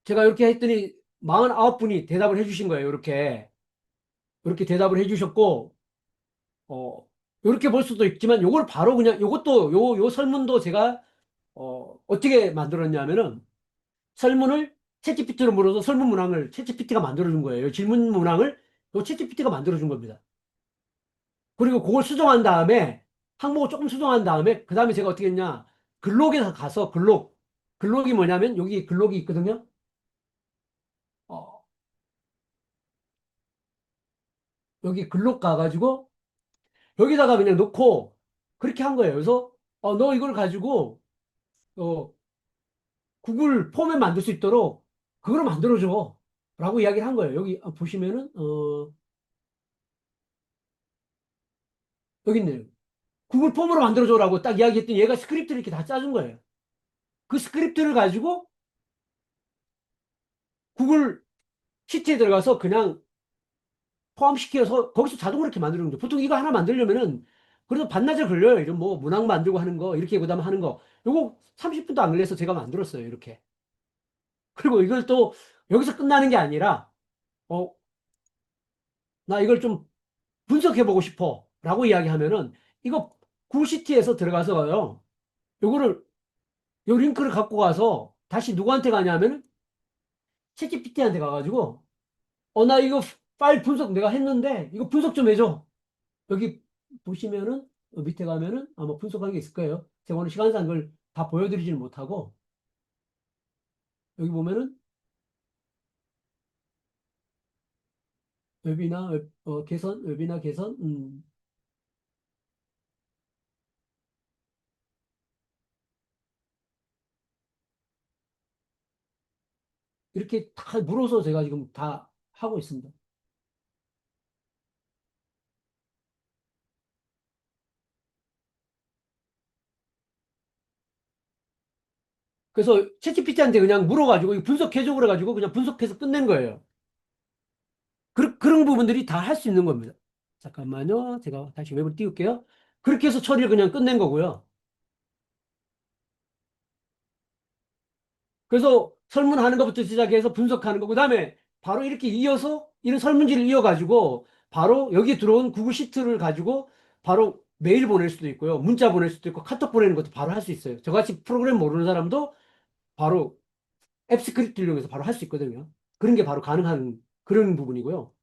제가 이렇게 했더니 49분이 대답을 해주신 거예요. 이렇게 대답을 해주셨고, 이렇게 볼 수도 있지만 요걸 바로 그냥 요것도 요 설문도 제가 어떻게 만들었냐면은 설문을 챗GPT로 물어서 설문 문항을 챗GPT가 만들어준 거예요. 질문 문항을 요 챗GPT가 만들어준 겁니다. 그리고 그걸 수정한 다음에 항목을 조금 수정한 다음에 그 다음에 제가 어떻게 했냐 글록에서 가서 글록이 뭐냐면 여기 글록이 있거든요. 어, 여기 글록 가가지고 여기다가 그냥 놓고 그렇게 한 거예요. 그래서 너 이걸 가지고 어, 구글 폼에 만들 수 있도록 그걸 만들어줘 라고 이야기를 한 거예요. 여기 보시면은 여기 있네요. 구글 폼으로 만들어줘라고 딱 이야기했더니 얘가 스크립트를 이렇게 다 짜준 거예요. 그 스크립트를 가지고 구글 시트에 들어가서 그냥 포함시켜서 거기서 자동으로 이렇게 만드는 거죠. 보통 이거 하나 만들려면은 그래도 반나절 걸려요. 이런 뭐 문항 만들고 하는 거 이렇게 그다음 하는 거 요거 30분도 안 걸려서 제가 만들었어요. 이렇게. 그리고 이걸 또 여기서 끝나는 게 아니라 어, 나 이걸 좀 분석해 보고 싶어 라고 이야기하면은 이거 구시티에서 들어가서요. 요거를 요 링크를 갖고 가서 다시 누구한테 가냐면 챗GPT한테 가가지고 나 이거 파일 분석 내가 했는데 이거 분석 좀 해줘. 여기 보시면은 밑에 가면은 아마 분석한 게 있을 거예요. 제가 오늘 시간상 그걸 다 보여드리지는 못하고 여기 보면은 개선, 웹이나 개선, 이렇게 다 물어서 제가 지금 다 하고 있습니다. 그래서 챗GPT한테 그냥 물어가지고 이거 분석해줘 그래가지고 그냥 분석해서 끝낸 거예요. 그런 부분들이 다 할 수 있는 겁니다. 잠깐만요. 제가 다시 웹을 띄울게요. 그렇게 해서 처리를 그냥 끝낸 거고요. 그래서 설문하는 것부터 시작해서 분석하는 거고, 그다음에 바로 이렇게 이어서 이런 설문지를 이어가지고 바로 여기 들어온 구글 시트를 가지고 바로 메일 보낼 수도 있고요. 문자 보낼 수도 있고 카톡 보내는 것도 바로 할 수 있어요. 저같이 프로그램 모르는 사람도 바로 앱 스크립트를 이용해서 바로 할 수 있거든요. 그런 게 바로 가능한 그런 부분이고요.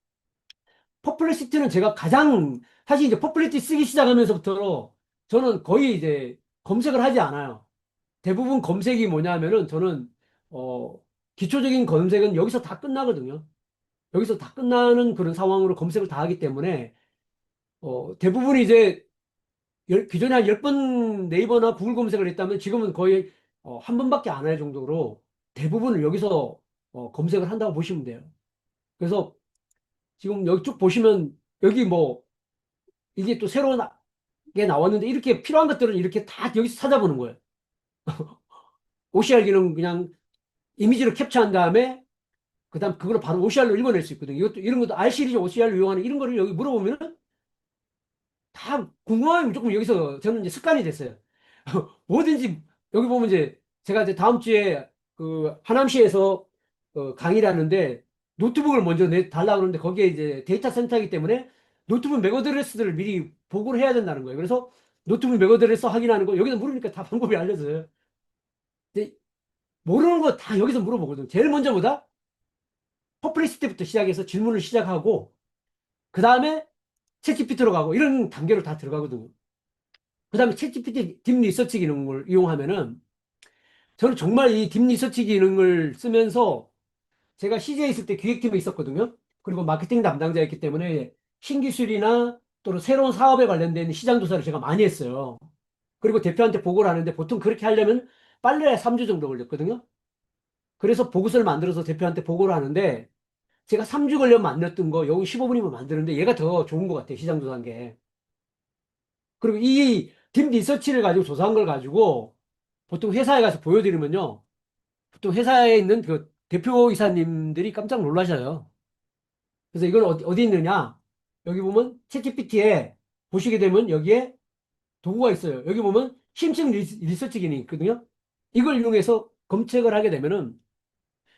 퍼플렉시티는 제가 가장 사실 이제 퍼플렉시티 쓰기 시작하면서부터 저는 거의 이제 검색을 하지 않아요. 대부분 검색이 뭐냐면은 저는 어 기초적인 검색은 여기서 다 끝나거든요. 여기서 다 끝나는 그런 상황으로 검색을 다 하기 때문에 대부분 이제 기존에 한 10번 네이버나 구글 검색을 했다면 지금은 거의 한 번밖에 안 할 정도로 대부분을 여기서 검색을 한다고 보시면 돼요. 그래서 지금 여기 쭉 보시면 여기 뭐 이게 또 새로운 게 나왔는데 이렇게 필요한 것들은 이렇게 다 여기서 찾아보는 거예요. OCR 기능 그냥 이미지를 캡처한 다음에 그다음 그걸 바로 OCR로 읽어낼 수 있거든요. 이것도 이런 것도 R 시리즈 OCR로 이용하는 이런 거를 여기 물어보면은 다 궁금하면 조금 여기서 저는 이제 습관이 됐어요. 뭐든지 여기 보면 이제 제가 이제 다음 주에 그 하남시에서 강의를 하는데 노트북을 먼저 달라고 그러는데 거기에 이제 데이터 센터이기 때문에 노트북 맥 어드레스들을 미리 보고를 해야 된다는 거예요. 그래서 노트북 맥 어드레스 확인하는 거 여기서 물으니까 다 방법이 알려져요. 근데 모르는 거 다 여기서 물어보거든요. 제일 먼저 보다 퍼플리시티부터 시작해서 질문을 시작하고 그 다음에 챗GPT로 가고 이런 단계로 다 들어가거든요. 그 다음에 챗GPT 딥 리서치 기능을 이용하면은 저는 정말 이 딥 리서치 기능을 쓰면서 제가 CJ에 있을 때 기획팀에 있었거든요. 그리고 마케팅 담당자였기 때문에 신기술이나 또는 새로운 사업에 관련된 시장 조사를 제가 많이 했어요. 그리고 대표한테 보고를 하는데 보통 그렇게 하려면 빨라야 3주 정도 걸렸거든요. 그래서 보고서를 만들어서 대표한테 보고를 하는데 제가 3주 걸려 만들었던 거 여기 15분이면 만드는데 얘가 더 좋은 것 같아요. 시장 조사한 게. 그리고 이 딥 리서치를 가지고 조사한 걸 가지고 보통 회사에 가서 보여드리면요. 보통 회사에 있는 그 대표이사님들이 깜짝 놀라셔요. 그래서 이걸 어디 있느냐? 여기 보면 챗GPT에 보시게 되면 여기에 도구가 있어요. 여기 보면 심층 리서치 기능이 있거든요. 이걸 이용해서 검색을 하게 되면은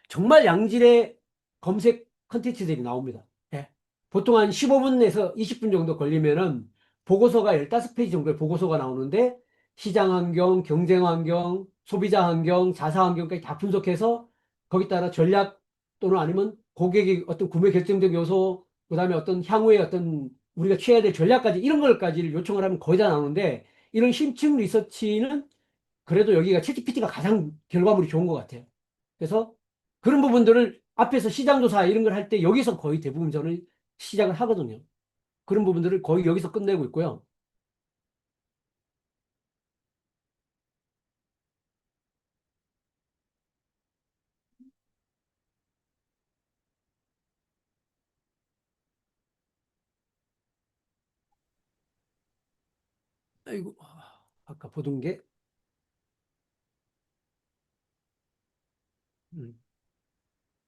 정말 양질의 검색 컨텐츠들이 나옵니다. 예. 보통 한 15분에서 20분 정도 걸리면은 보고서가 15페이지 정도의 보고서가 나오는데 시장 환경, 경쟁 환경, 소비자 환경, 자사 환경까지 다 분석해서 거기 따라 전략 또는 아니면 고객의 어떤 구매 결정적 요소, 그다음에 어떤 향후에 어떤 우리가 취해야 될 전략까지 이런 걸까지 요청을 하면 거의 다 나오는데 이런 심층 리서치는 그래도 여기가 챗GPT가 가장 결과물이 좋은 것 같아요. 그래서 그런 부분들을 앞에서 시장조사 이런 걸 할 때 여기서 거의 대부분 저는 시작을 하거든요. 그런 부분들을 거의 여기서 끝내고 있고요. 아이고, 아까 보던 게, 음,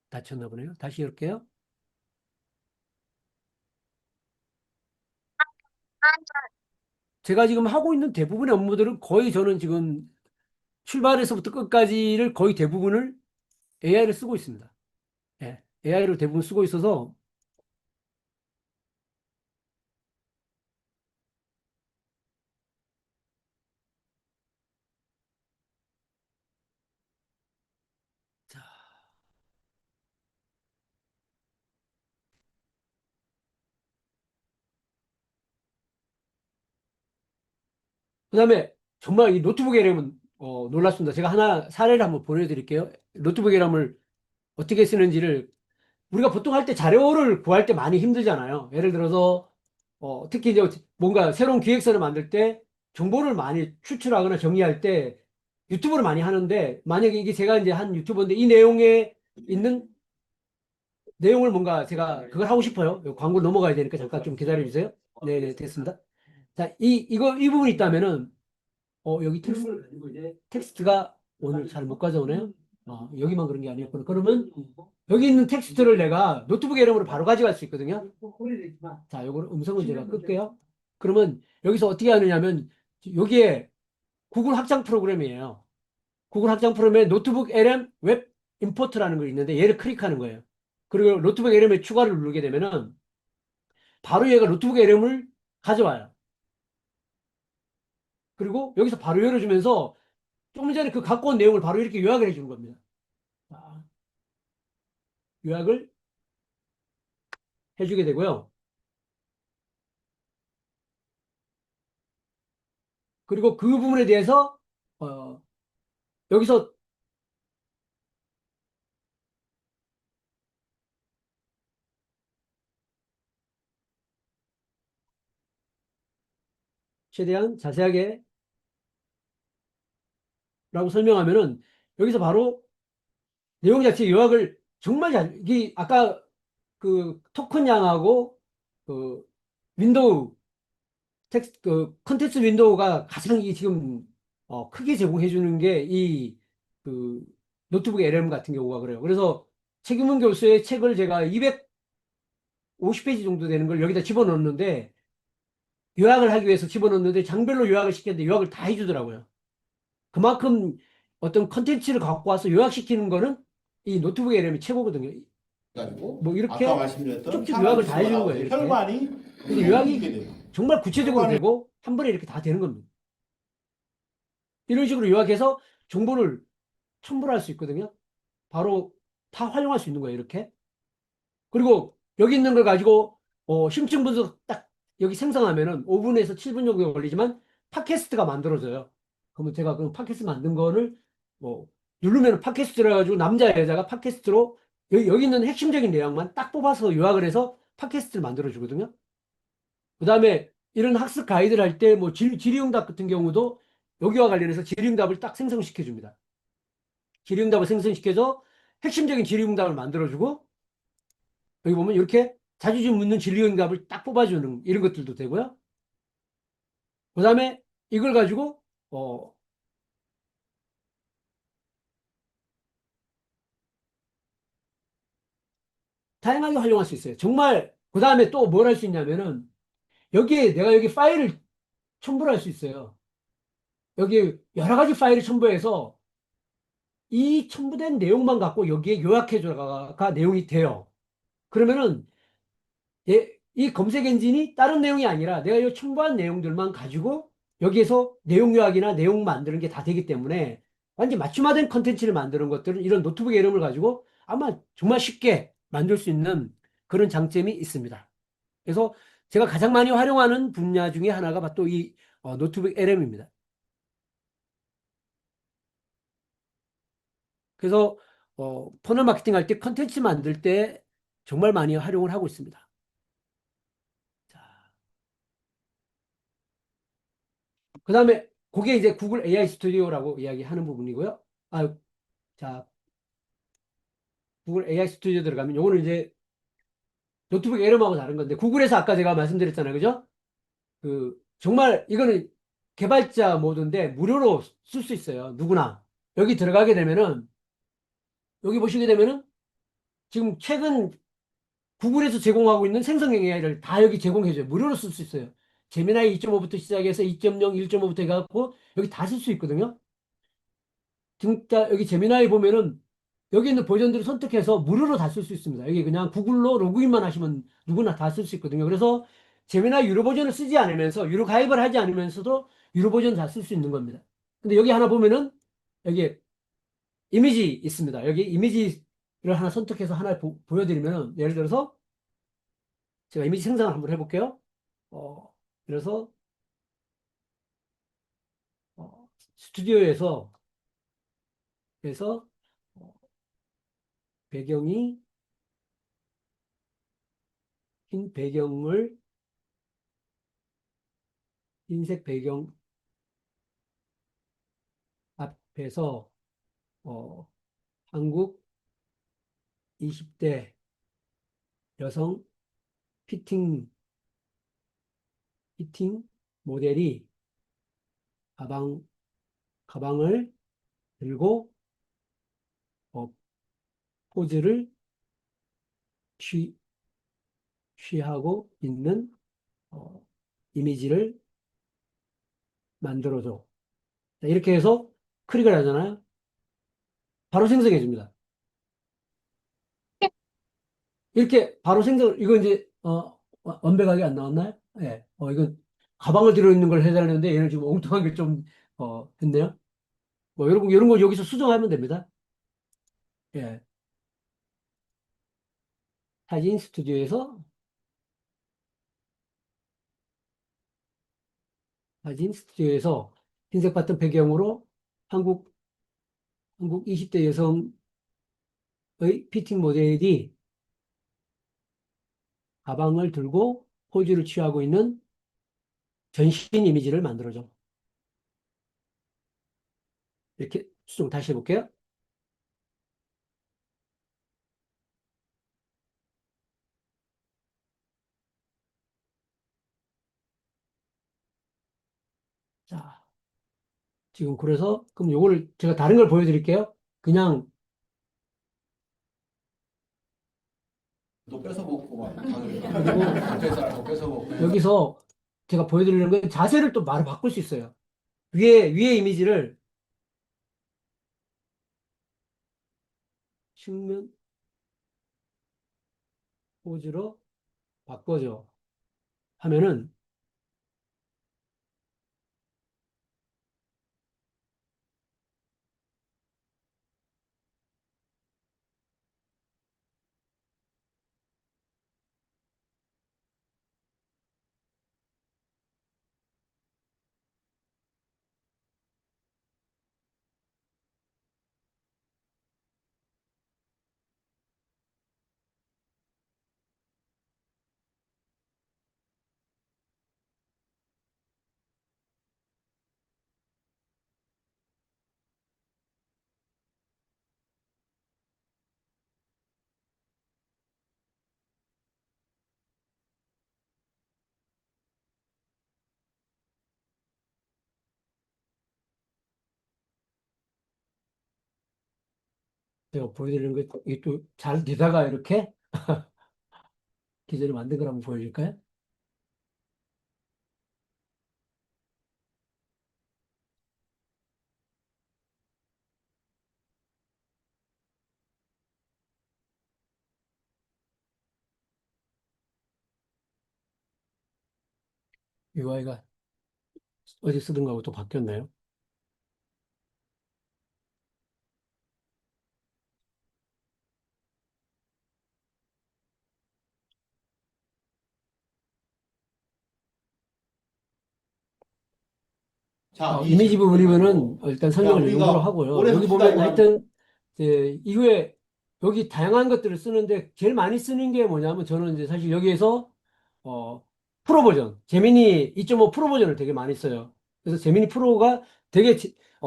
다쳤나 보네요. 다시 열게요. 제가 지금 하고 있는 대부분의 업무들은 거의 저는 지금 출발에서부터 끝까지를 거의 대부분을 AI를 쓰고 있습니다. 예, AI를 대부분 쓰고 있어서, 자, 그 다음에 정말 이 노트북이라면 놀랐습니다. 제가 하나 사례를 한번 보여드릴게요. 노트북이람을 어떻게 쓰는지를 우리가 보통 할 때 자료를 구할 때 많이 힘들잖아요. 예를 들어서 특히 이제 뭔가 새로운 기획서를 만들 때 정보를 많이 추출하거나 정리할 때 유튜브를 많이 하는데 만약에 이게 제가 이제 한 유튜버인데 이 내용에 있는 내용을 뭔가 제가 그걸 하고 싶어요. 광고 넘어가야 되니까 잠깐 좀 기다려 주세요. 네네 됐습니다. 자, 이 부분이 있다면은 여기 텍스트를 가지고 이제 텍스트가 오늘 잘 못 가져오네요. 여기만 그런 게 아니었구나. 그러면 여기 있는 텍스트를 내가 노트북 이름으로 바로 가져갈 수 있거든요. 자, 요거를 음성은 제가 끌게요. 그러면 여기서 어떻게 하느냐면 여기에 구글 확장 프로그램이에요. 구글 확장 프로그램에 노트북 LM 웹 임포트라는 거 있는데 얘를 클릭하는 거예요. 그리고 노트북 LM에 추가를 누르게 되면은 바로 얘가 노트북 LM을 가져와요. 그리고 여기서 바로 열어주면서 조금 전에 그 갖고 온 내용을 바로 이렇게 요약을 해주는 겁니다. 자, 요약을 해주게 되고요. 그리고 그 부분에 대해서 여기서 최대한 자세하게 라고 설명하면은 여기서 바로 내용 자체 요약을 정말 이게 아까 그 토큰 양하고 그 윈도우 텍스트 그 컨텐츠 윈도우가 가장 이 지금 크게 제공해 주는 게 이 그 노트북 LM 같은 경우가 그래요. 그래서 책임은 교수의 책을 제가 250페이지 정도 되는 걸 여기다 집어넣었는데 요약을 하기 위해서 집어넣었는데 장별로 요약을 시켰는데 요약을 다 해주더라고요. 그만큼 어떤 컨텐츠를 갖고 와서 요약시키는 거는 이 노트북 LM이 최고거든요. 가지고 뭐 아까 이렇게 말씀드렸던 쭉쭉 요약을 다 상하수가 해주는 나오죠. 거예요. 이렇게. 혈관이 근데 움직이게 요약이 돼요. 정말 구체적으로 혈관을 되고 한 번에 이렇게 다 되는 겁니다. 이런 식으로 요약해서 정보를 첨부할 수 있거든요. 바로 다 활용할 수 있는 거예요. 이렇게. 그리고 여기 있는 걸 가지고 심층 분석 딱 여기 생성하면은 5분에서 7분 정도 걸리지만 팟캐스트가 만들어져요. 그러면 제가 그 팟캐스트 만든 거를 뭐 누르면 팟캐스트라 가지고 남자 여자가 팟캐스트로 여기 있는 핵심적인 내용만 딱 뽑아서 요약을 해서 팟캐스트를 만들어 주거든요. 그다음에 이런 학습 가이드를 할 때 뭐 질의응답 같은 경우도 여기와 관련해서 질의응답을 딱 생성시켜 줍니다. 질의응답을 생성시켜서 핵심적인 질의응답을 만들어주고 여기 보면 이렇게 자주 묻는 질의응답을 딱 뽑아주는 이런 것들도 되고요. 그 다음에 이걸 가지고 다양하게 활용할 수 있어요. 정말 그 다음에 또 뭘 할 수 있냐면은 여기에 내가 여기 파일을 첨부를 할 수 있어요. 여기 여러 가지 파일을 첨부해서 이 첨부된 내용만 갖고 여기에 요약해줘가 내용이 돼요. 그러면은 이 검색 엔진이 다른 내용이 아니라 내가 이 첨부한 내용들만 가지고 여기에서 내용 요약이나 내용 만드는 게 다 되기 때문에 완전 맞춤화된 컨텐츠를 만드는 것들은 이런 노트북 이름을 가지고 아마 정말 쉽게 만들 수 있는 그런 장점이 있습니다. 그래서 제가 가장 많이 활용하는 분야 중에 하나가 또 이 노트북 LM입니다. 그래서 퍼널 마케팅 할 때 컨텐츠 만들 때 정말 많이 활용을 하고 있습니다. 그 다음에 그게 이제 구글 AI 스튜디오라고 이야기하는 부분이고요. 자, 구글 AI 스튜디오 들어가면 요거는 이제 노트북 LM하고 다른 건데 구글에서 아까 제가 말씀드렸잖아요. 그죠? 정말 이거는 개발자 모드인데 무료로 쓸 수 있어요. 누구나. 여기 들어가게 되면은 여기 보시게 되면은 지금 최근 구글에서 제공하고 있는 생성형 AI를 다 여기 제공해줘요. 무료로 쓸 수 있어요. 제미나이 2.5부터 시작해서 2.0, 1.5부터 해갖고 여기 다 쓸 수 있거든요. 진짜 여기 제미나이 보면은 여기 있는 버전들을 선택해서 무료로 다 쓸 수 있습니다. 여기 그냥 구글로 로그인만 하시면 누구나 다 쓸 수 있거든요. 그래서 제미나이 유료 버전을 쓰지 않으면서 유료 가입을 하지 않으면서도 유료 버전 다 쓸 수 있는 겁니다. 근데 여기 하나 보면은 여기 이미지 있습니다. 여기 이미지를 하나 선택해서 하나 보여드리면은 예를 들어서 제가 이미지 생성을 한번 해볼게요. 그래서 스튜디오에서 그래서 어, 배경이 흰 배경을 흰색 배경 앞에서 어, 한국 20대 여성 피팅 피팅 모델이 가방을 들고 어, 포즈를 취, 취하고 있는 어, 이미지를 만들어줘. 자, 이렇게 해서 클릭을 하잖아요. 바로 생성해 줍니다. 이렇게 바로 생성, 이거 이제, 완벽하게 안 나왔나요? 예. 이거 가방을 들어있는 걸 해달라는데 얘는 지금 엉뚱한 게 좀, 됐네요. 뭐, 이런 거 여기서 수정하면 됩니다. 예. 사진 스튜디오에서, 사진 스튜디오에서 흰색 바탕 배경으로 한국, 한국 20대 여성의 피팅 모델이 가방을 들고 포즈를 취하고 있는 전신 이미지를 만들어줘. 이렇게 수정 다시 해볼게요. 자, 지금 그래서, 그럼 요거를 제가 다른 걸 보여드릴게요. 그냥 또 뺏어 먹고 막 다 그래요. 그리고 뺏어 뺏어 먹고 해서. 여기서 제가 보여드리는 건 자세를 또 바로 바꿀 수 있어요. 위에 이미지를 측면 포즈로 바꿔줘 하면은 제가 보여드리는 거 이게 또 잘 되다가 이렇게 기존에 만든 걸 한번 보여줄까요? UI가 어디 쓰던 거하고 또 바뀌었나요? 자, 이 이미지 제품을 부분이면은 가지고 일단 야 설명을 이 정도로 우리가 하고요. 오래 여기 삽시다 보면 이거 한 하여튼 이후에 여기 다양한 것들을 쓰는데 제일 많이 쓰는 게 뭐냐면 저는 이제 사실 여기에서 어, 프로 버전, 제미니 2.5 프로 버전을 되게 많이 써요. 그래서 제미니 프로가 되게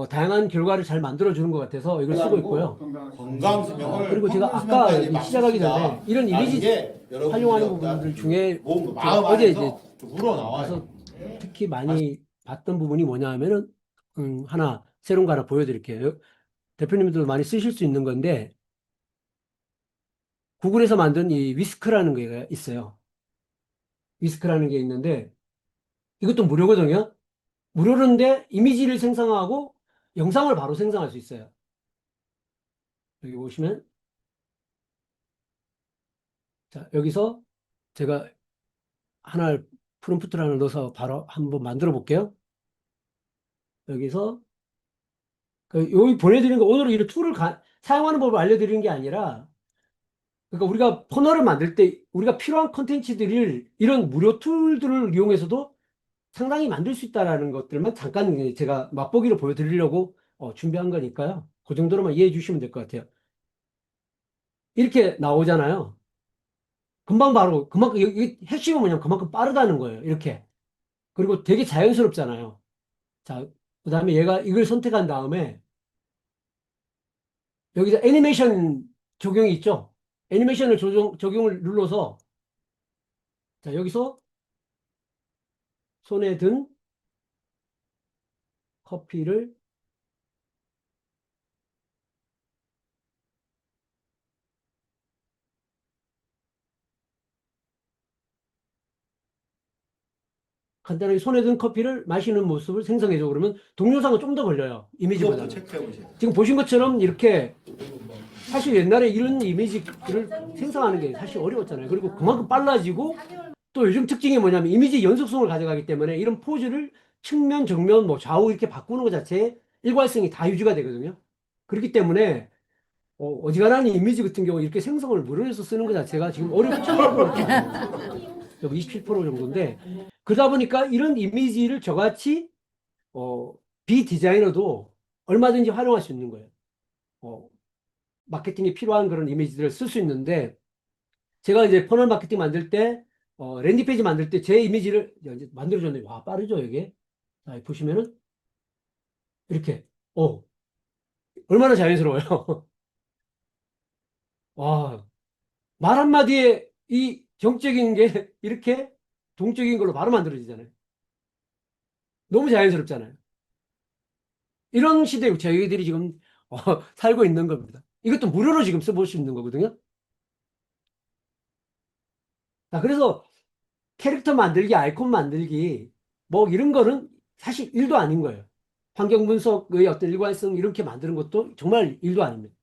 다양한 결과를 잘 만들어주는 것 같아서 이걸 쓰고 해가지고 있고요. 건강 수명을 그리고 제가 평균 아까 수명까지 여기 시작하기 맞춥시다. 전에 이런 라는 이미지 게 여러분들이 활용하는 어떤 부분들 중에 몸 제가 마음 어제 이제 안에서 우러 나와요. 가서 특히 많이 봤던 부분이 뭐냐 하면은, 하나, 새로운 거 하나 보여드릴게요. 대표님들도 많이 쓰실 수 있는 건데, 구글에서 만든 이 위스크라는 게 있어요. 위스크라는 게 있는데, 이것도 무료거든요. 무료인데 이미지를 생성하고 영상을 바로 생성할 수 있어요. 여기 보시면, 자, 여기서 제가 하나, 프롬프트를 하나 넣어서 바로 한번 만들어 볼게요. 여기서, 여기 보내드리는 거, 오늘은 이 툴을 사용하는 법을 알려드리는 게 아니라, 그러니까 우리가 퍼널을 만들 때 우리가 필요한 컨텐츠들을 이런 무료 툴들을 이용해서도 상당히 만들 수 있다라는 것들만 잠깐 제가 맛보기로 보여드리려고 준비한 거니까요. 그 정도로만 이해해 주시면 될 것 같아요. 이렇게 나오잖아요. 금방 바로, 그만큼, 이 핵심은 뭐냐면 그만큼 빠르다는 거예요. 이렇게. 그리고 되게 자연스럽잖아요. 자, 그 다음에 얘가 이걸 선택한 다음에 여기서 애니메이션 적용이 있죠. 애니메이션을 적용을 눌러서 자, 여기서 손에 든 커피를 간단하게 손에 든 커피를 마시는 모습을 생성해줘. 그러면 동영상은 좀 더 걸려요. 그것도 이미지보다는. 체크해 보세요. 지금 보신 것처럼 이렇게 사실 옛날에 이런 이미지를 생성하는 게 사실 어려웠잖아요. 그리고 그만큼 빨라지고 또 요즘 특징이 뭐냐면 이미지 연속성을 가져가기 때문에 이런 포즈를 측면, 정면, 뭐 좌우 이렇게 바꾸는 것 자체에 일관성이 다 유지가 되거든요. 그렇기 때문에 어지간한 이미지 같은 경우 이렇게 생성을 무료에서 쓰는 것 자체가 지금 정말로 어렵지 않아요. 여기 27% 정도인데 그러다 보니까 이런 이미지를 저같이 어, 비디자이너도 얼마든지 활용할 수 있는 거예요. 어, 마케팅에 필요한 그런 이미지들을 쓸 수 있는데 제가 이제 퍼널 마케팅 만들 때 랜딩 페이지 만들 때 제 이미지를 이제 만들어줬는데 와 빠르죠 이게. 자, 보시면은 이렇게 얼마나 자연스러워요. 와, 말 한마디에 이 정적인 게 이렇게 동적인 걸로 바로 만들어지잖아요. 너무 자연스럽잖아요. 이런 시대에 저희들이 지금 살고 있는 겁니다. 이것도 무료로 지금 써볼 수 있는 거거든요. 자, 그래서 캐릭터 만들기, 아이콘 만들기, 뭐 이런 거는 사실 일도 아닌 거예요. 환경 분석의 어떤 일관성 이렇게 만드는 것도 정말 일도 아닙니다.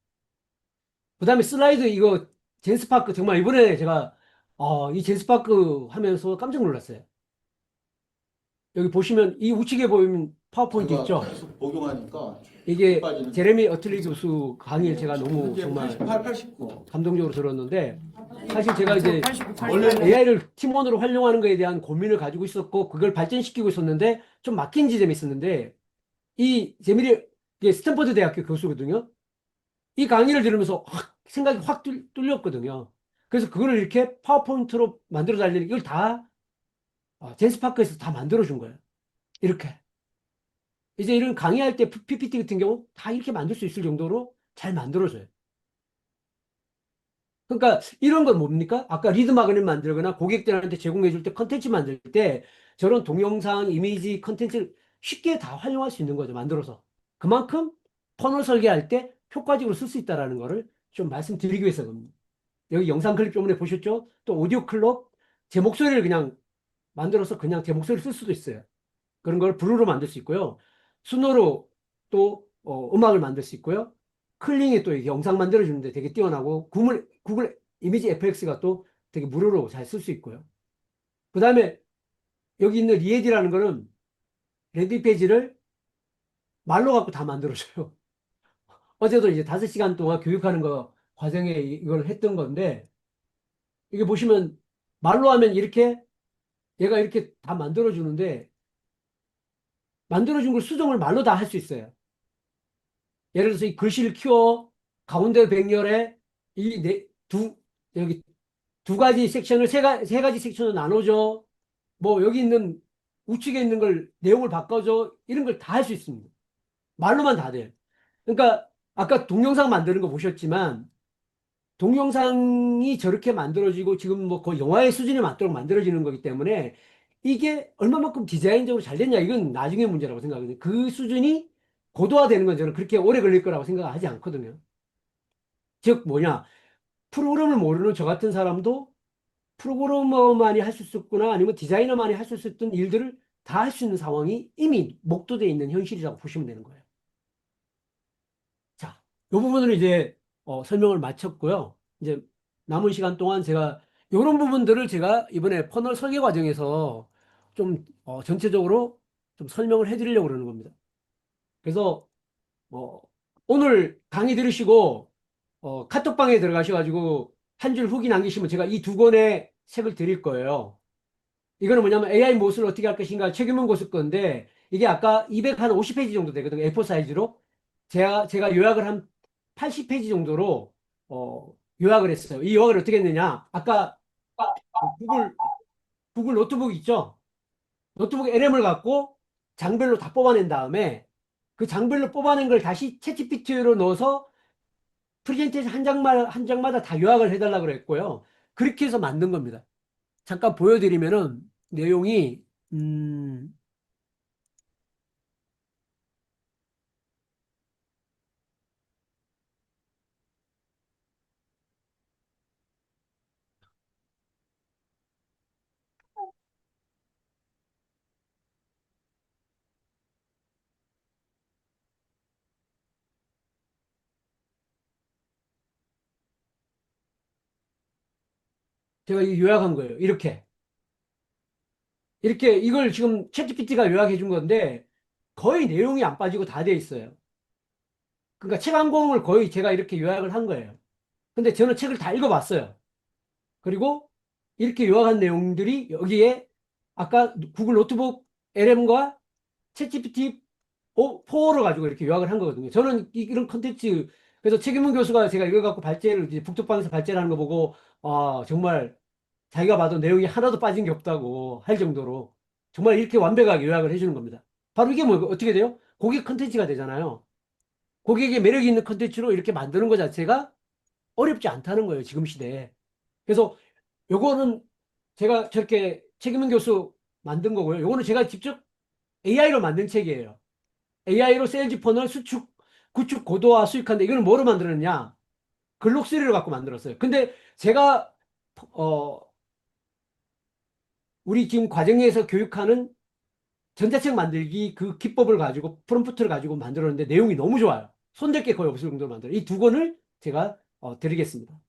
그 다음에 슬라이드 이거 젠스파크 정말 이번에 제가 이 젠스파크 하면서 깜짝 놀랐어요. 여기 보시면 이 우측에 보이면 파워포인트 제가 있죠? 계속 복용하니까 쭉 이게 빠지는 제레미 어틀리 교수 강의를 제가 너무 현재 정말 88, 89. 감동적으로 들었는데 사실 제가 이제 원래는 AI를 팀원으로 활용하는 것에 대한 고민을 가지고 있었고 그걸 발전시키고 있었는데 좀 막힌 지점이 있었는데 이 제미리 이게 스탠퍼드 대학교 교수거든요. 이 강의를 들으면서 생각이 확 뚫렸거든요. 그래서 그거를 이렇게 파워포인트로 만들어 달리는 이걸 다 젠스파크에서 다 만들어 준 거예요. 이렇게. 이제 이런 강의할 때 PPT 같은 경우 다 이렇게 만들 수 있을 정도로 잘 만들어져요. 그러니까 이런 건 뭡니까? 아까 리드 마그넷 만들거나 고객들한테 제공해 줄 때 컨텐츠 만들 때 저런 동영상, 이미지, 컨텐츠를 쉽게 다 활용할 수 있는 거죠. 만들어서. 그만큼 터널 설계할 때 효과적으로 쓸 수 있다는 거를 좀 말씀드리기 위해서 그럽니다. 여기 영상 클립 때문에 보셨죠? 또 오디오 클럽 제 목소리를 그냥 만들어서 그냥 제 목소리를 쓸 수도 있어요. 그런 걸 블루로 만들 수 있고요. 순으로 또 음악을 만들 수 있고요. 클링이 또 영상 만들어주는데 되게 뛰어나고 구글 이미지 FX가 또 되게 무료로 잘 쓸 수 있고요. 그 다음에 여기 있는 리에디라는 거는 랜딩 페이지를 말로 갖고 다 만들어줘요. 어제도 이제 5시간 동안 교육하는 거 과정에 이걸 했던 건데 이게 보시면 말로 하면 이렇게 얘가 이렇게 다 만들어주는데 만들어준 걸 수정을 말로 다 할 수 있어요. 예를 들어서 이 글씨를 키워 가운데 백열에 여기 두 가지 섹션을 세 가지 섹션으로 나눠줘. 뭐 여기 있는 우측에 있는 걸 내용을 바꿔줘. 이런 걸 다 할 수 있습니다. 말로만 다 돼요. 그러니까 아까 동영상 만드는 거 보셨지만 동영상이 저렇게 만들어지고 지금 뭐 거의 영화의 수준에 맞도록 만들어지는 거기 때문에 이게 얼마만큼 디자인적으로 잘 됐냐 이건 나중에 문제라고 생각하거든요. 그 수준이 고도화되는 건 저는 그렇게 오래 걸릴 거라고 생각하지 않거든요. 즉 뭐냐 프로그램을 모르는 저 같은 사람도 프로그래머만이 할 수 있었구나 아니면 디자이너만이 할 수 있었던 일들을 다 할 수 있는 상황이 이미 목도되어 있는 현실이라고 보시면 되는 거예요. 자, 이 부분을 이제 설명을 마쳤고요. 이제 남은 시간 동안 제가 이런 부분들을 제가 이번에 퍼널 설계 과정에서 좀 전체적으로 좀 설명을 해드리려고 그러는 겁니다. 그래서 어, 오늘 강의 들으시고 카톡방에 들어가셔가지고 한 줄 후기 남기시면 제가 이 두 권의 책을 드릴 거예요. 이거는 뭐냐면 AI 무엇을 어떻게 할 것인가 최규문 교수 건데 이게 아까 250페이지 정도 되거든요. A4 사이즈로. 제가 요약을 한 80페이지 정도로 요약을 했어요. 이 요약을 어떻게 했느냐. 아까 구글, 구글 노트북 있죠? 노트북 LM을 갖고 장별로 다 뽑아낸 다음에 그 장별로 뽑아낸 걸 다시 챗GPT로 넣어서 프레젠테이션 한 장마다 다 요약을 해달라고 그랬고요. 그렇게 해서 만든 겁니다. 잠깐 보여드리면은 내용이 음, 제가 이 요약한 거예요. 이렇게. 이렇게 이걸 지금 챗GPT가 요약해 준 건데 거의 내용이 안 빠지고 다 돼 있어요. 그러니까 책 한 권을 거의 제가 이렇게 요약을 한 거예요. 근데 저는 책을 다 읽어봤어요. 그리고 이렇게 요약한 내용들이 여기에 아까 구글 노트북 LM과 챗GPT 4를 가지고 이렇게 요약을 한 거거든요. 저는 이런 컨텐츠, 그래서 책임문 교수가 제가 이거 갖고 발제를, 이제 북토방에서 발제를 하는 거 보고, 아, 정말 자기가 봐도 내용이 하나도 빠진 게 없다고 할 정도로 정말 이렇게 완벽하게 요약을 해주는 겁니다. 바로 이게 뭐, 어떻게 돼요? 고객 컨텐츠가 되잖아요. 고객의 매력이 있는 컨텐츠로 이렇게 만드는 것 자체가 어렵지 않다는 거예요, 지금 시대에. 그래서 요거는 제가 저렇게 책임문 교수 만든 거고요. 요거는 제가 직접 AI로 만든 책이에요. AI로 세일즈 폰을 구축 고도화 수익한데 이거는 뭐로 만들었냐? 글록3를 갖고 만들었어요. 근데 제가 어 우리 지금 과정에서 교육하는 전자책 만들기 그 기법을 가지고 프롬프트를 가지고 만들었는데 내용이 너무 좋아요. 손댈 게 거의 없을 정도로 만들어요. 이 두 권을 제가 드리겠습니다.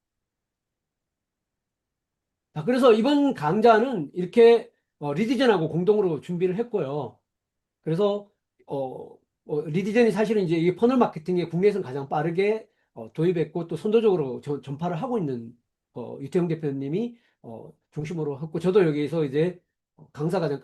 자, 그래서 이번 강좌는 이렇게 리디전하고 공동으로 준비를 했고요. 그래서 리디전이 사실은 이제 이 퍼널 마케팅에 국내에서는 가장 빠르게 도입했고 또 선도적으로 전파를 하고 있는 유태영 대표님이 중심으로 했고 저도 여기서 이제 강사 과정